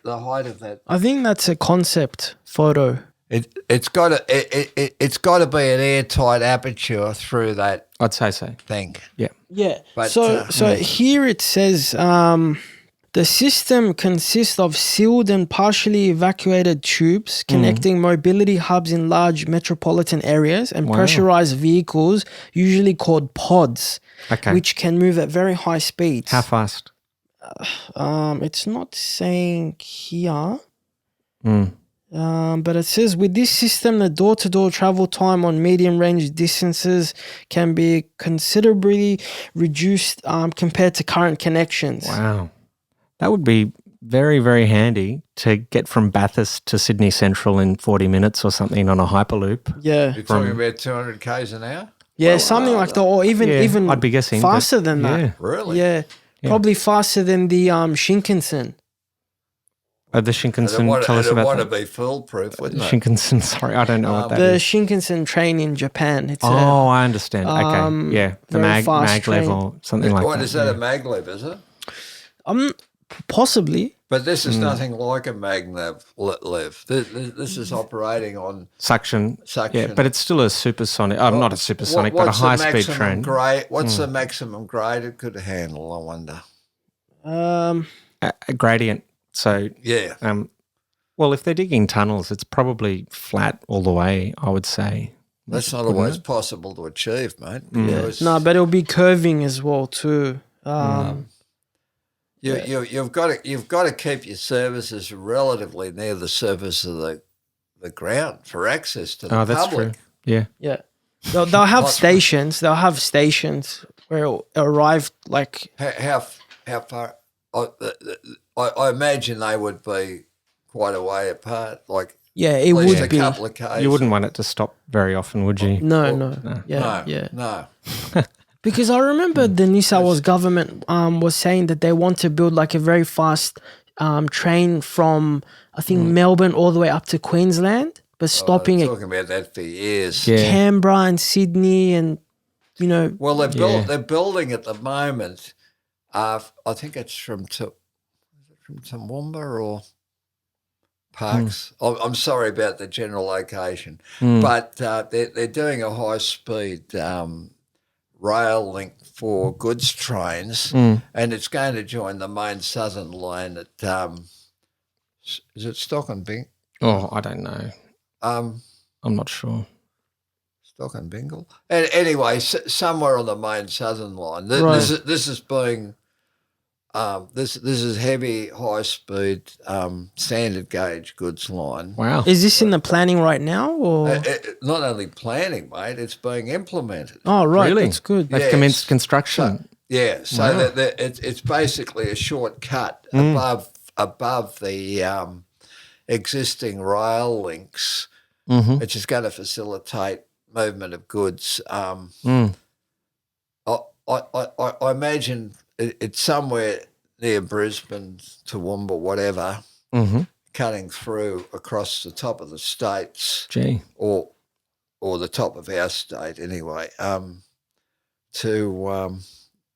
of that? I think that's a concept photo. It's got to be an airtight aperture through that I'd say so. thing. Yeah. Yeah. But, so here it says the system consists of sealed and partially evacuated tubes connecting mobility hubs in large metropolitan areas and pressurized vehicles, usually called pods, which can move at very high speeds. How fast? It's not saying here. But it says with this system, the door-to-door travel time on medium-range distances can be considerably reduced compared to current connections. Wow. That would be very, very handy to get from Bathurst to Sydney Central in 40 minutes or something on a Hyperloop. Yeah. You're talking about 200 k's an hour? Yeah, something like that, or even I'd be guessing faster than that. Yeah. Really? Yeah. Probably faster than the Shinkansen. The Shinkansen, tell us about It'd want to that. be foolproof, wouldn't it? Shinkansen, sorry, I don't know what that The is. Shinkansen train in Japan. It's I understand. Okay, yeah, the very fast maglev train. or something like What that. is that, a maglev, is it? Possibly. But this is nothing like a maglev. This is operating on Suction. suction. Yeah, but it's still a supersonic. Not a supersonic, but a what's the high-speed maximum train. What's the maximum grade it could handle, I wonder? A gradient. So, Yeah. well, if they're digging tunnels, it's probably flat all the way, I would say. That's not always possible to achieve, mate. Because No, but it'll be curving as well too. you've got to keep your services relatively near the surface of the ground for access to the public. That's true. Yeah. Yeah. They'll have stations. They'll have stations where it'll arrive like How far? I imagine they would be quite a way apart. Like it at least would a be. couple of k's. You wouldn't want it to stop very often, would you? No. No. Yeah. Because I remember the New South Wales government was saying that they want to build like a very fast train from I think Melbourne all the way up to Queensland, but stopping at Talking about that for years. Yeah. Canberra and Sydney and Well, they're building at the moment. I think it's from Toowoomba or Parks. I'm sorry about the general location, but they're doing a high speed rail link for goods trains, and it's going to join the main southern line at is it Stock and Bing? Oh, I don't know. I'm not sure. Stock and Bingle. Anyway, somewhere on the main southern line. This is being this is heavy, high speed, standard gauge goods line. Wow. Is this in the planning right now or? Not only planning, mate, it's being implemented. Oh, right. Really? That's good. They've Yes. commenced construction. So it's basically a shortcut above the existing rail links, which is going to facilitate movement of goods. I imagine it's somewhere near Brisbane, Toowoomba, whatever, cutting through across the top of the states, Gee. or the top of our state anyway, to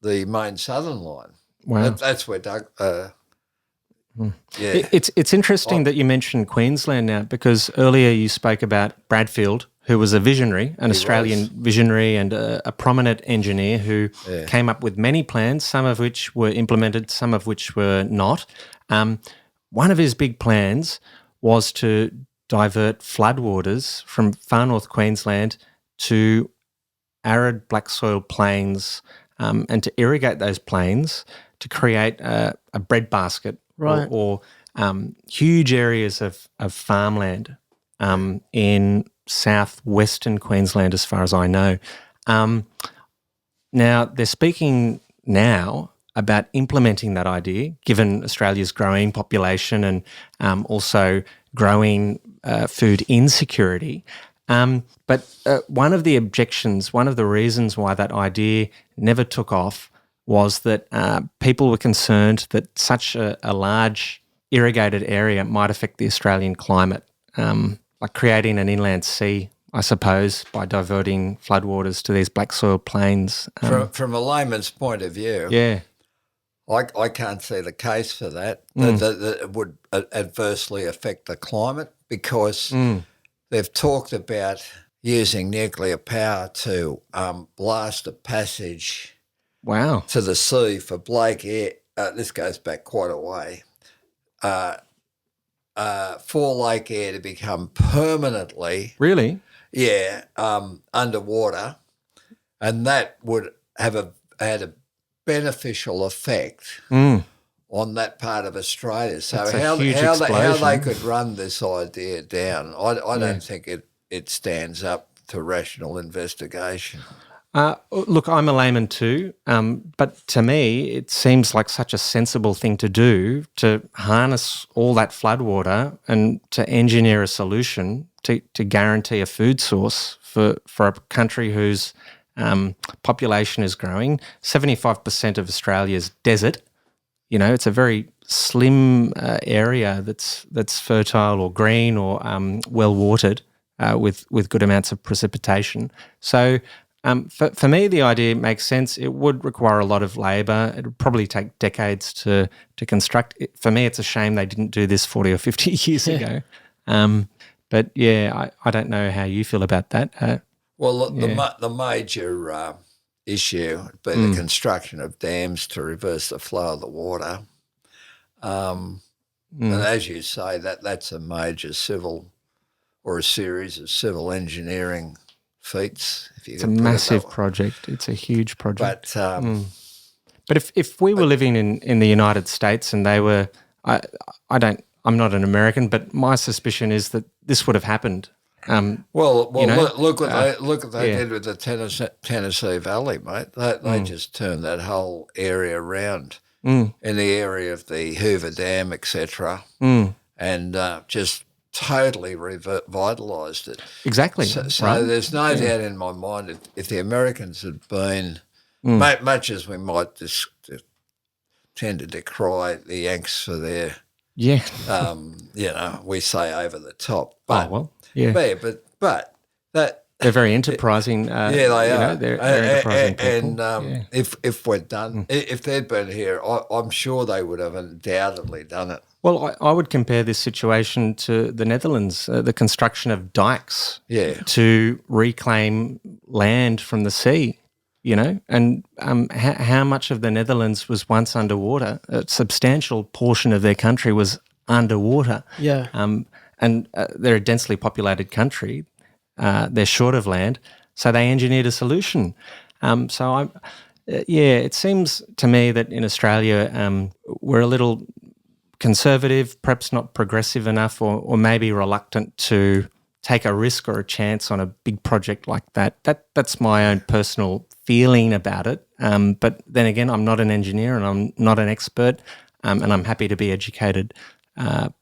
the main southern line. Wow. That's where Doug. It's interesting that you mentioned Queensland now, because earlier you spoke about Bradfield, who was a visionary, an Australian visionary and a prominent engineer who came up with many plans, some of which were implemented, some of which were not. One of his big plans was to divert floodwaters from far north Queensland to arid black soil plains and to irrigate those plains to create a breadbasket or huge areas of farmland in southwestern Queensland, as far as I know. Now, they're speaking now about implementing that idea, given Australia's growing population and also growing food insecurity. But one of the objections, one of the reasons why that idea never took off was that people were concerned that such a large irrigated area might affect the Australian climate, like creating an inland sea, I suppose, by diverting floodwaters to these black soil plains. From a layman's point of view, I can't see the case for that, that it would adversely affect the climate, because they've talked about using nuclear power to blast a passage to the sea for Blake Air. This goes back quite a way. For Lake Air to become permanently underwater, and that would have had a beneficial effect on that part of Australia. So how they could run this idea down, I don't think it stands up to rational investigation. Look, I'm a layman too, but to me it seems like such a sensible thing to do, to harness all that floodwater and to engineer a solution to guarantee a food source for a country whose population is growing. 75% of Australia's desert. You know, it's a very slim area that's fertile or green or well watered with good amounts of precipitation. So For me, the idea makes sense. It would require a lot of labour. It would probably take decades to construct. For me, it's a shame they didn't do this 40 or 50 years ago. But yeah, I don't know how you feel about that. Well, look, the major issue would be the construction of dams to reverse the flow of the water. And as you say, that's a major civil or a series of civil engineering feats. It's a massive project. It's a huge project. But if we were living in the United States and they were, I'm not an American, but my suspicion is that this would have happened. Look what they did with the Tennessee Valley, mate. They just turned that whole area around in the area of the Hoover Dam, etc., and just totally revitalised it. Exactly. So right? there's no doubt in my mind if the Americans had been, much as we might tend to decry the Yanks for their, we say over the top. But, but that they're very enterprising. they are. They're enterprising people. And if we're done, if they'd been here, I'm sure they would have undoubtedly done it. Well, I would compare this situation to the Netherlands, the construction of dikes to reclaim land from the sea, and how much of the Netherlands was once underwater. A substantial portion of their country was underwater. Yeah. And they're a densely populated country. They're short of land, so they engineered a solution. It seems to me that in Australia we're a little conservative, perhaps not progressive enough, or maybe reluctant to take a risk or a chance on a big project like that. That's my own personal feeling about it. But then again, I'm not an engineer and I'm not an expert, and I'm happy to be educated. That's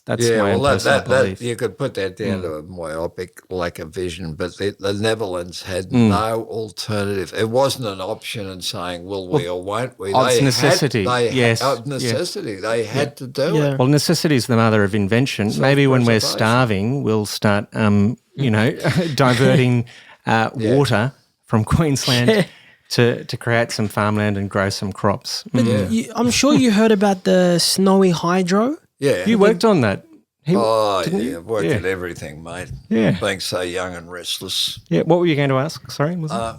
my own personal belief. You could put that down to a myopic lack of vision, but the Netherlands had no alternative. It wasn't an option in saying, will we or won't we? It's necessity. They had to do it. Well, necessity is the mother of invention. Maybe when we're starving, we'll start, diverting water from Queensland to create some farmland and grow some crops. But I'm sure you heard about the snowy hydro. Yeah. You worked on that. I've worked at everything, mate. Yeah. Being so young and restless. Yeah. What were you going to ask? Sorry. I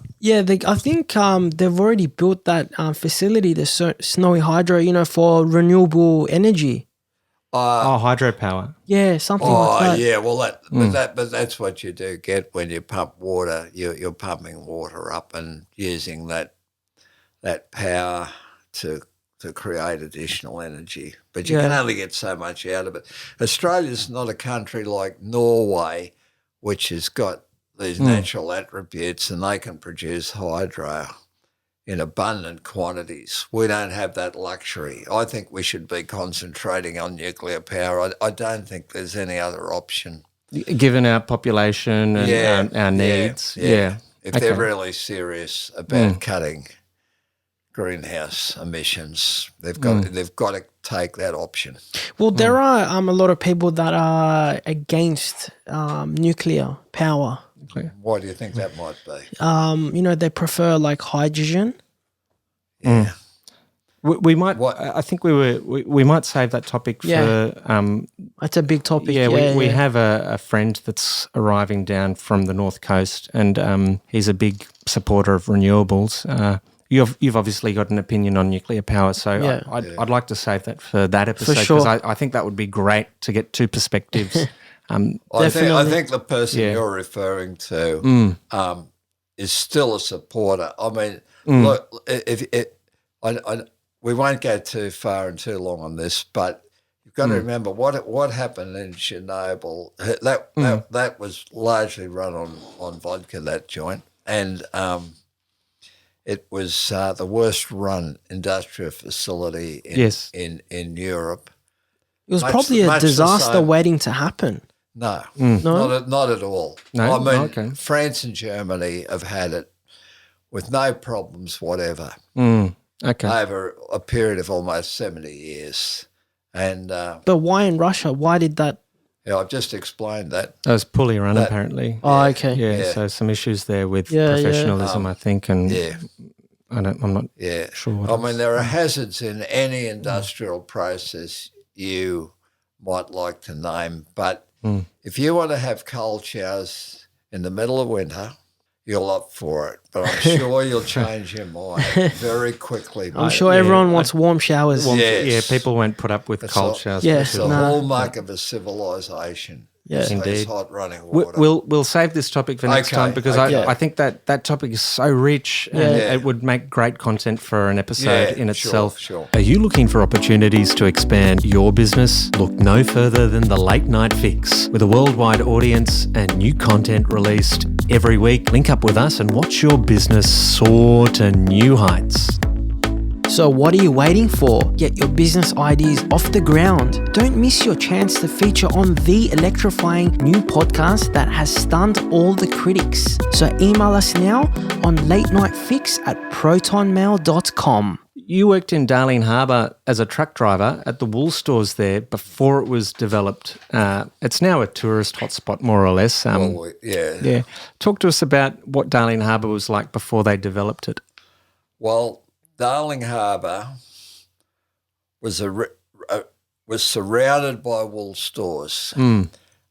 think they've already built that facility, the snowy hydro, for renewable energy. Hydropower. Yeah, something like that. Yeah. Well, but that's what you do get when you pump water. You're pumping water up and using that power to create additional energy. But you can only get so much out of it. Australia's not a country like Norway, which has got these natural attributes and they can produce hydro in abundant quantities. We don't have that luxury. I think we should be concentrating on nuclear power. I don't think there's any other option. Given our population and our needs. Yeah. If they're really serious about cutting greenhouse emissions, they've got to take that option. Well, there are a lot of people that are against nuclear power. Why do you think that might be? They prefer like hydrogen. Yeah. We might. I think we might save that topic for. That's a big topic. We have a friend that's arriving down from the North Coast, and he's a big supporter of renewables. You've obviously got an opinion on nuclear power, so I'd like to save that for that episode because I think that would be great to get two perspectives. I think the person you're referring to is still a supporter. I mean, look, we won't go too far and too long on this, but you've got to remember what happened in Chernobyl. That was largely run on vodka, that joint, and it was the worst run industrial facility in Europe. It was probably a disaster waiting to happen. No, not at all. No? I mean, France and Germany have had it with no problems whatever over a period of almost 70 years. And but why in Russia? Why did that Yeah, I've just explained that. That was poorly run, apparently. Oh, okay. Yeah, so some issues there with Yeah, professionalism, I think, and Yeah. I'm not Yeah. sure what I else. mean, there are hazards in any industrial process you might like to name, but if you want to have cold showers in the middle of winter, you'll opt for it. But I'm sure you'll change your mind very quickly. I'm mate. sure everyone wants warm showers. Yes. Yeah, people won't put up with cold showers. Yeah, for It's sure. the no. hallmark of a civilization. Yeah. It's Indeed. hot running water. We'll save this topic for next Okay, time because okay. I think that topic is so rich and it would make great content for an episode in itself. Sure. Are you looking for opportunities to expand your business? Look no further than the Late Night Fix. With a worldwide audience and new content released every week, link up with us and watch your business soar to new heights. So what are you waiting for? Get your business ideas off the ground. Don't miss your chance to feature on the electrifying new podcast that has stunned all the critics. So email us now on latenightfix@protonmail.com. You worked in Darling Harbour as a truck driver at the wool stores there before it was developed. It's now a tourist hotspot, more or less. Yeah. Talk to us about what Darling Harbour was like before they developed it. Well, Darling Harbour was was surrounded by wool stores,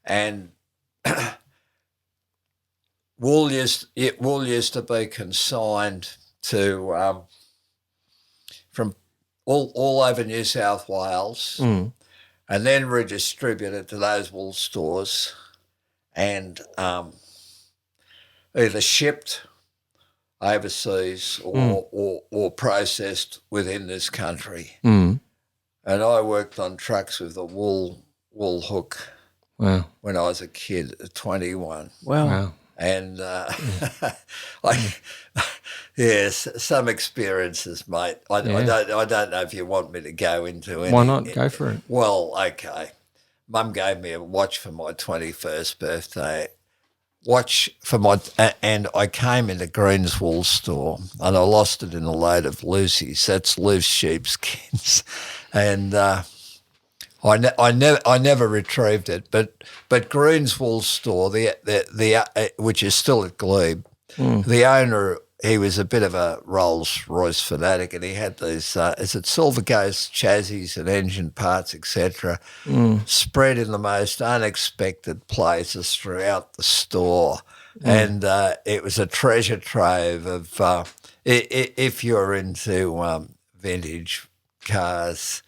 and wool used to be consigned to from all over New South Wales, and then redistributed to those wool stores, and either shipped overseas or processed within this country. And I worked on trucks with a wool hook when I was a kid at 21. Wow. And yes, some experiences, mate. I don't know if you want me to go into any. Why not? Go for it. Well, okay. Mum gave me a watch for my 21st birthday. And I came into Green's wool store and I lost it in a load of Lucy's. That's loose sheepskins, and I never retrieved it. But Green's wool store, the which is still at Glebe, the owner, he was a bit of a Rolls Royce fanatic, and he had these Silver Ghost chassis and engine parts, etc., spread in the most unexpected places throughout the store, and it was a treasure trove of if you're into vintage cars.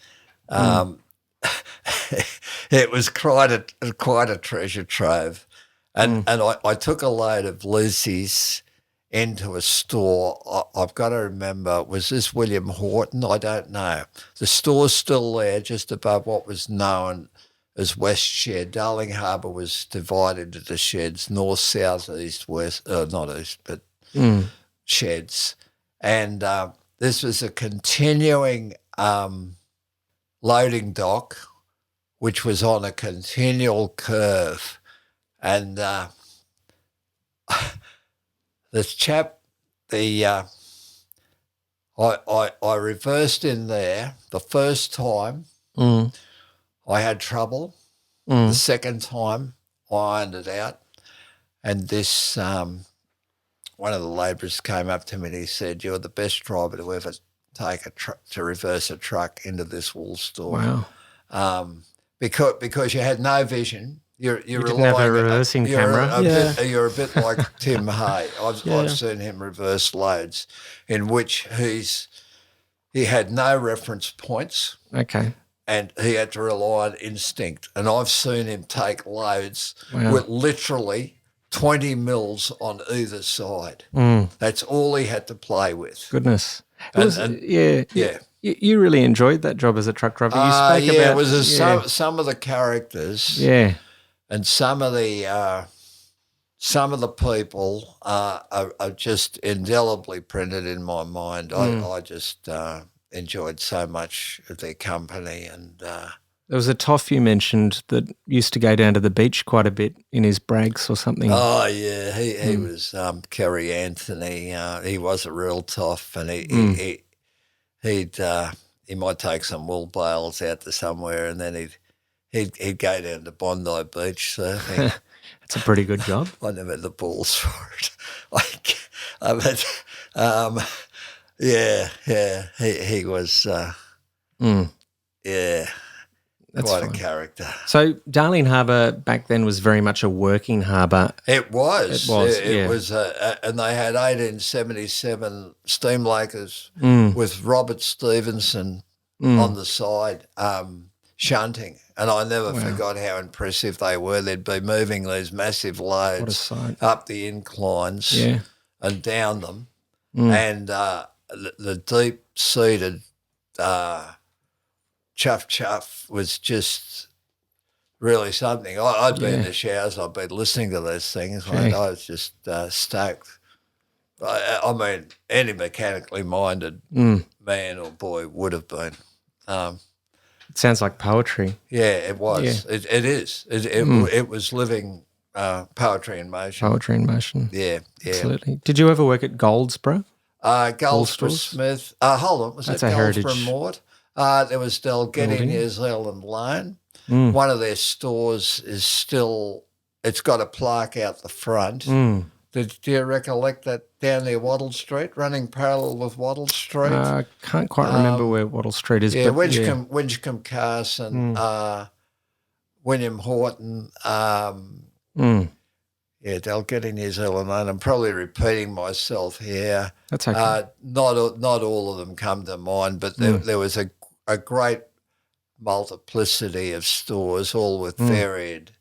It was quite a treasure trove, and I took a load of Lucy's into a store. I've got to remember, was this William Horton? I don't know. The store's still there, just above what was known as West Shed. Darling Harbour was divided into sheds, north, south, east, west, not east, but sheds. And this was a continuing loading dock, which was on a continual curve. And this chap, I reversed in there the first time. I had trouble. The second time I ironed it out. And this one of the labourers came up to me and he said, "You're the best driver to ever take to reverse a truck into this wool store." Wow. Because you had no vision. You didn't have a reversing camera. You're a bit like Tim Hay. I've seen him reverse loads in which he had no reference points. Okay. And he had to rely on instinct. And I've seen him take loads with literally 20 mils on either side. That's all he had to play with. Goodness. Yeah. You really enjoyed that job as a truck driver. You spoke about it was some of the characters. Yeah. And some of the people are just indelibly printed in my mind. I just enjoyed so much of their company. And there was a toff you mentioned that used to go down to the beach quite a bit in his brags or something. Oh yeah, he was Kerry Anthony. He was a real toff, and he might take some wool bales out to somewhere, and then he'd go down to Bondi Beach surfing. It's a pretty good job. I never had the balls for it. But yeah, he was, That's quite fine. a character. So Darling Harbour back then was very much a working harbour. It was. It yeah. was, and they had 1877 steamlakers with Robert Stevenson on the side shunting. And I never forgot how impressive they were. They'd be moving these massive loads sight. up the inclines and down them. And the deep-seated chuff was just really something. I'd been in the showers, I'd been listening to those things. I was just stoked. I mean, any mechanically minded man or boy would have been. It sounds like poetry. Yeah, it was. Yeah. It is. It was living poetry in motion. Poetry in motion. Yeah. Absolutely. Did you ever work at Goldsborough? Goldsborough Smith. Hold on, was That's it a Goldsborough heritage Mort? There was Dalgety, New Zealand Loan. One of their stores is still, it's got a plaque out the front. Do you recollect that down near Wattle Street, running parallel with Wattle Street? I can't quite remember where Wattle Street is. Yeah, but Winchcombe Carson, William Horton, Dalgety, New Zealand Loan. I'm probably repeating myself here. That's okay. Not all of them come to mind, but there was a great multiplicity of stores, all with varied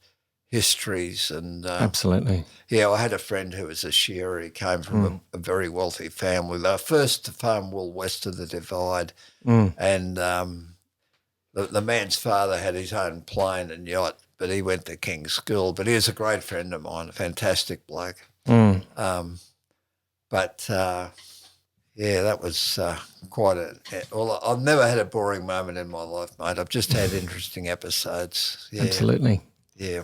histories. And Absolutely. Yeah, I had a friend who was a shearer. He came from a very wealthy family. They were first to farm wool west of the Divide, and the man's father had his own plane and yacht, but he went to King's School. But he was a great friend of mine, a fantastic bloke. Yeah, that was quite well, I've never had a boring moment in my life, mate. I've just had interesting episodes. Yeah. Absolutely. Yeah.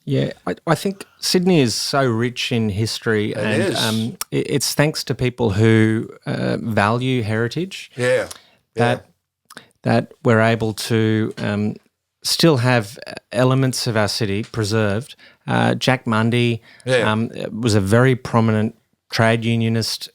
Yeah, I think Sydney is so rich in history, and it's thanks to people who value heritage. Yeah. That we're able to still have elements of our city preserved. Jack Mundy was a very prominent trade unionist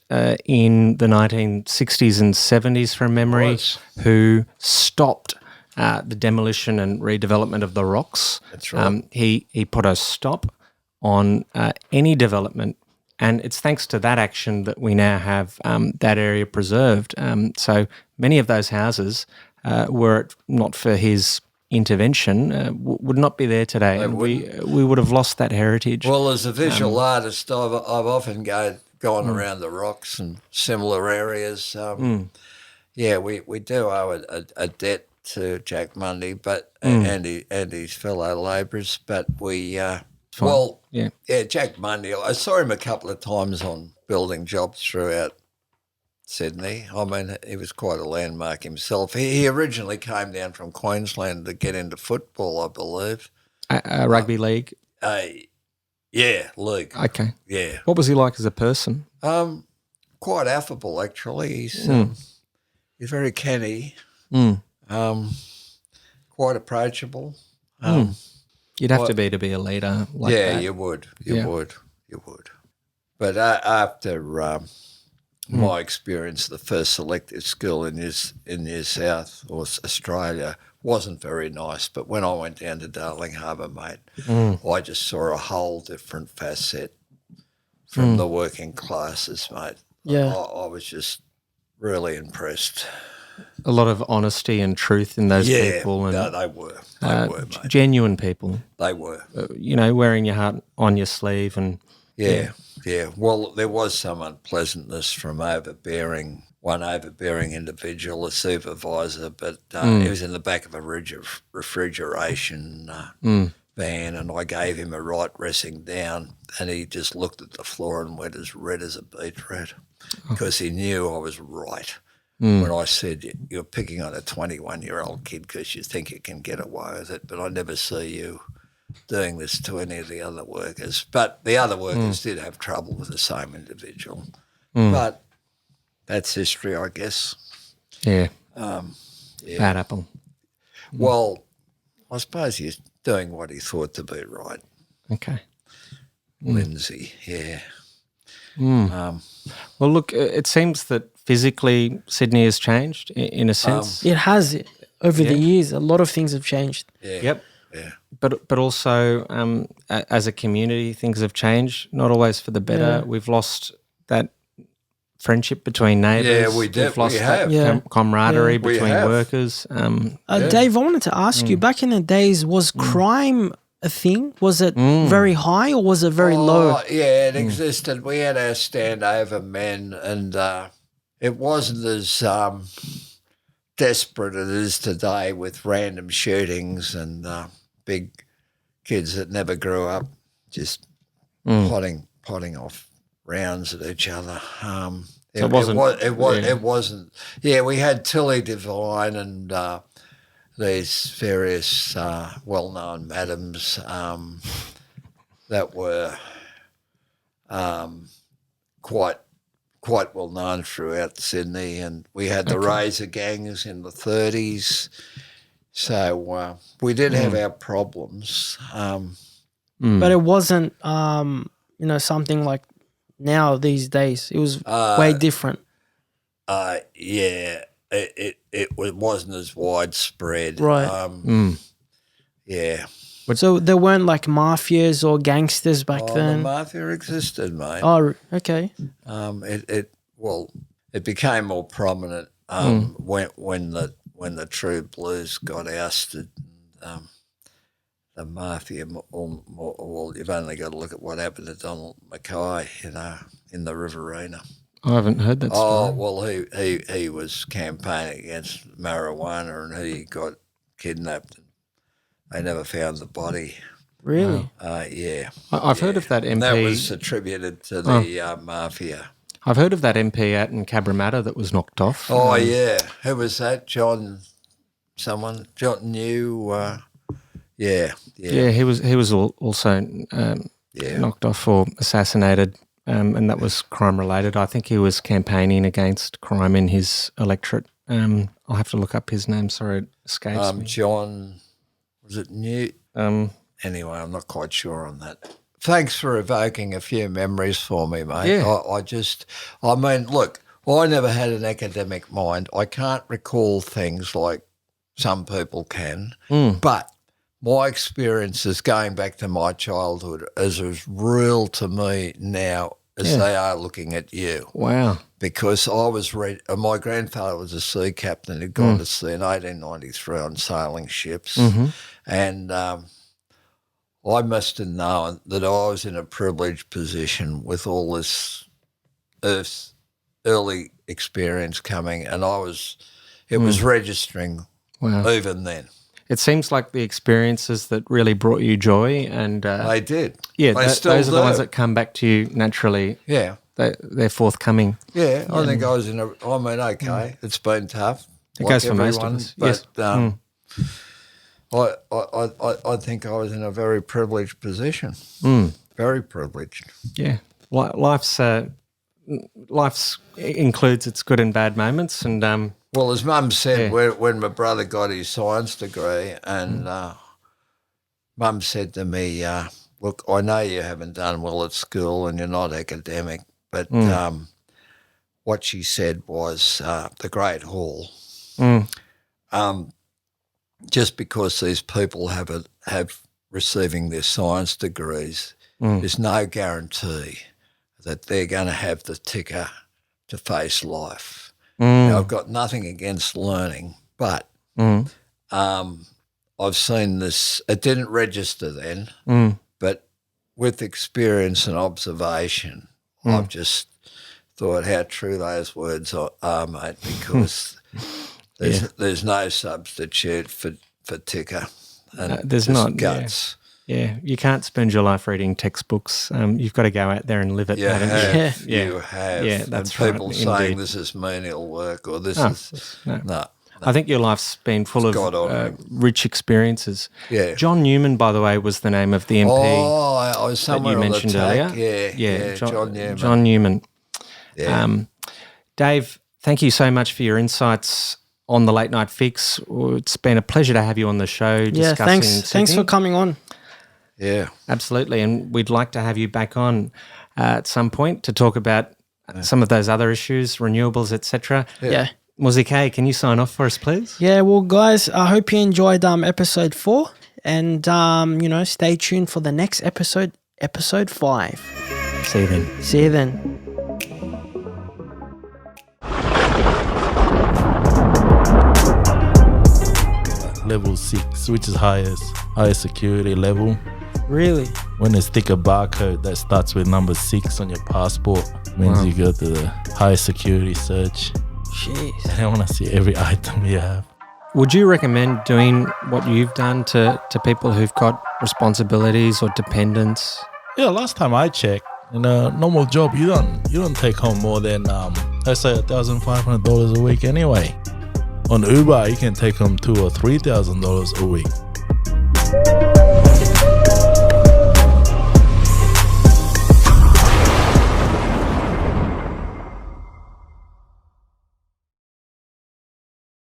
in the 1960s and 70s from memory, who stopped the demolition and redevelopment of the rocks. That's right. He put a stop on any development, and it's thanks to that action that we now have that area preserved. So many of those houses, were it not for his intervention, would not be there today, and we would have lost that heritage. Well, as a visual artist, I've often gone around the rocks and similar areas. Yeah, we do owe a debt to Jack Mundy, but and his fellow labourers. But Jack Mundy. I saw him a couple of times on building jobs throughout Sydney. I mean, he was quite a landmark himself. He originally came down from Queensland to get into football, I believe. Rugby league? Yeah, league. Okay. Yeah. What was he like as a person? Quite affable, actually. He's very canny, quite approachable. You'd have to be a leader like that. Yeah, you would. You would. But after my experience, the first selective school in New South or Australia wasn't very nice. But when I went down to Darling Harbour, mate, I just saw a whole different facet from the working classes, mate. Yeah. I was just really impressed. A lot of honesty and truth in those people. And, no, they were. They were, mate. Genuine people. They were. Wearing your heart on your sleeve. And Yeah. Well, there was some unpleasantness from one overbearing individual, a supervisor, but he was in the back of a refrigeration van, and I gave him a right dressing down, and he just looked at the floor and went as red as a beetroot because he knew I was right. When I said, you're picking on a 21-year-old kid because you think you can get away with it, but I never see you doing this to any of the other workers. But the other workers did have trouble with the same individual. But that's history, I guess. Yeah. Bad apple. Well, I suppose he's doing what he thought to be right. Okay. Lindsay, yeah. Well, look, it seems that physically Sydney has changed in a sense. It has over the years. A lot of things have changed. Yeah. Yep. Yeah. But also as a community, things have changed, not always for the better. Yeah. We've lost that friendship between neighbours. Yeah, we did. We've lost We that have. Yeah. camaraderie We between have. workers. Dave, I wanted to ask you, back in the days, was crime a thing? Was it very high or was it very low? Yeah, it existed. We had our standover men, and it wasn't as desperate as it is today with random shootings and big kids that never grew up just potting off rounds at each other. So it wasn't. Yeah, we had Tilly Devine and these various well-known madams that were quite well known throughout Sydney, and we had the Razor gangs in the 30s. So we did have our problems. But it wasn't, something like now these days. It was way different. Yeah, it wasn't as widespread. Right. Yeah. So there weren't like mafias or gangsters back The then? mafia existed, mate. Oh, okay. It became more prominent when the True Blues got ousted. The mafia, well, you've only got to look at what happened to Donald Mackay, in the Riverina. I haven't heard that story. Oh, well, he was campaigning against marijuana and he got kidnapped. They never found the body. Really? Yeah. I've heard of that MP. And that was attributed to the mafia. I've heard of that MP out in Cabramatta that was knocked off. Oh, yeah. Who was that? John New. Yeah. Yeah, he was also knocked off or assassinated, and that was crime related. I think he was campaigning against crime in his electorate. I'll have to look up his name. Sorry, it escapes me. John, was it New? Anyway, I'm not quite sure on that. Thanks for evoking a few memories for me, mate. Yeah. Look, I never had an academic mind. I can't recall things like some people can, but my experiences going back to my childhood is as real to me now as they are looking at you. Wow. Because I was my grandfather was a sea captain. He'd gone to sea in 1893 on sailing ships. And I must have known that I was in a privileged position with all this Earth's early experience coming, and it was registering even then. It seems like the experiences that really brought you joy, and They did. yeah, They still those are the do. ones that come back to you naturally. Yeah. They're forthcoming. Yeah, I think I was okay. It's been tough. It goes for most of us. But Yes. I think I was in a very privileged position. Very privileged. Yeah, life's includes its good and bad moments, and Well, as Mum said, when my brother got his science degree, and Mum said to me, look, I know you haven't done well at school and you're not academic, but what she said was the Great Hall. Just because these people have receiving their science degrees, there's no guarantee that they're going to have the ticker to face life. Now, I've got nothing against learning, but I've seen this. It didn't register then, but with experience and observation, I've just thought how true those words are, mate, because there's no substitute for ticker. And there's just not, guts. Yeah, you can't spend your life reading textbooks. You've got to go out there and live it. You haven't you? you have. Yeah, that's and people right, saying indeed. this is menial work or this No, is no. I think your life's been full God of honouring. rich experiences. Yeah. John Newman, by the way, was the name of the MP Oh, I was that somewhere you on mentioned the tack. earlier. Yeah, John Newman. John Newman. Yeah. Dave, thank you so much for your insights on the Late Night Fix. It's been a pleasure to have you on the show Yeah, discussing thanks for Sydney. coming on. Yeah. Absolutely, and we'd like to have you back on at some point to talk about some of those other issues, renewables, etc. Yeah. Muzike, can you sign off for us, please? Yeah, well, guys, I hope you enjoyed episode 4, and stay tuned for the next episode, episode 5. See you then. See you then. Level 6, which is highest security level. Really? When they stick a barcode that starts with number 6 on your passport, means you go to the highest security search. Jeez. They want to see every item you have. Would you recommend doing what you've done to people who've got responsibilities or dependents? Yeah, last time I checked, in a normal job, you don't take home more than let's say $1,500 a week anyway. On Uber, you can take home $2,000 or $3,000 a week.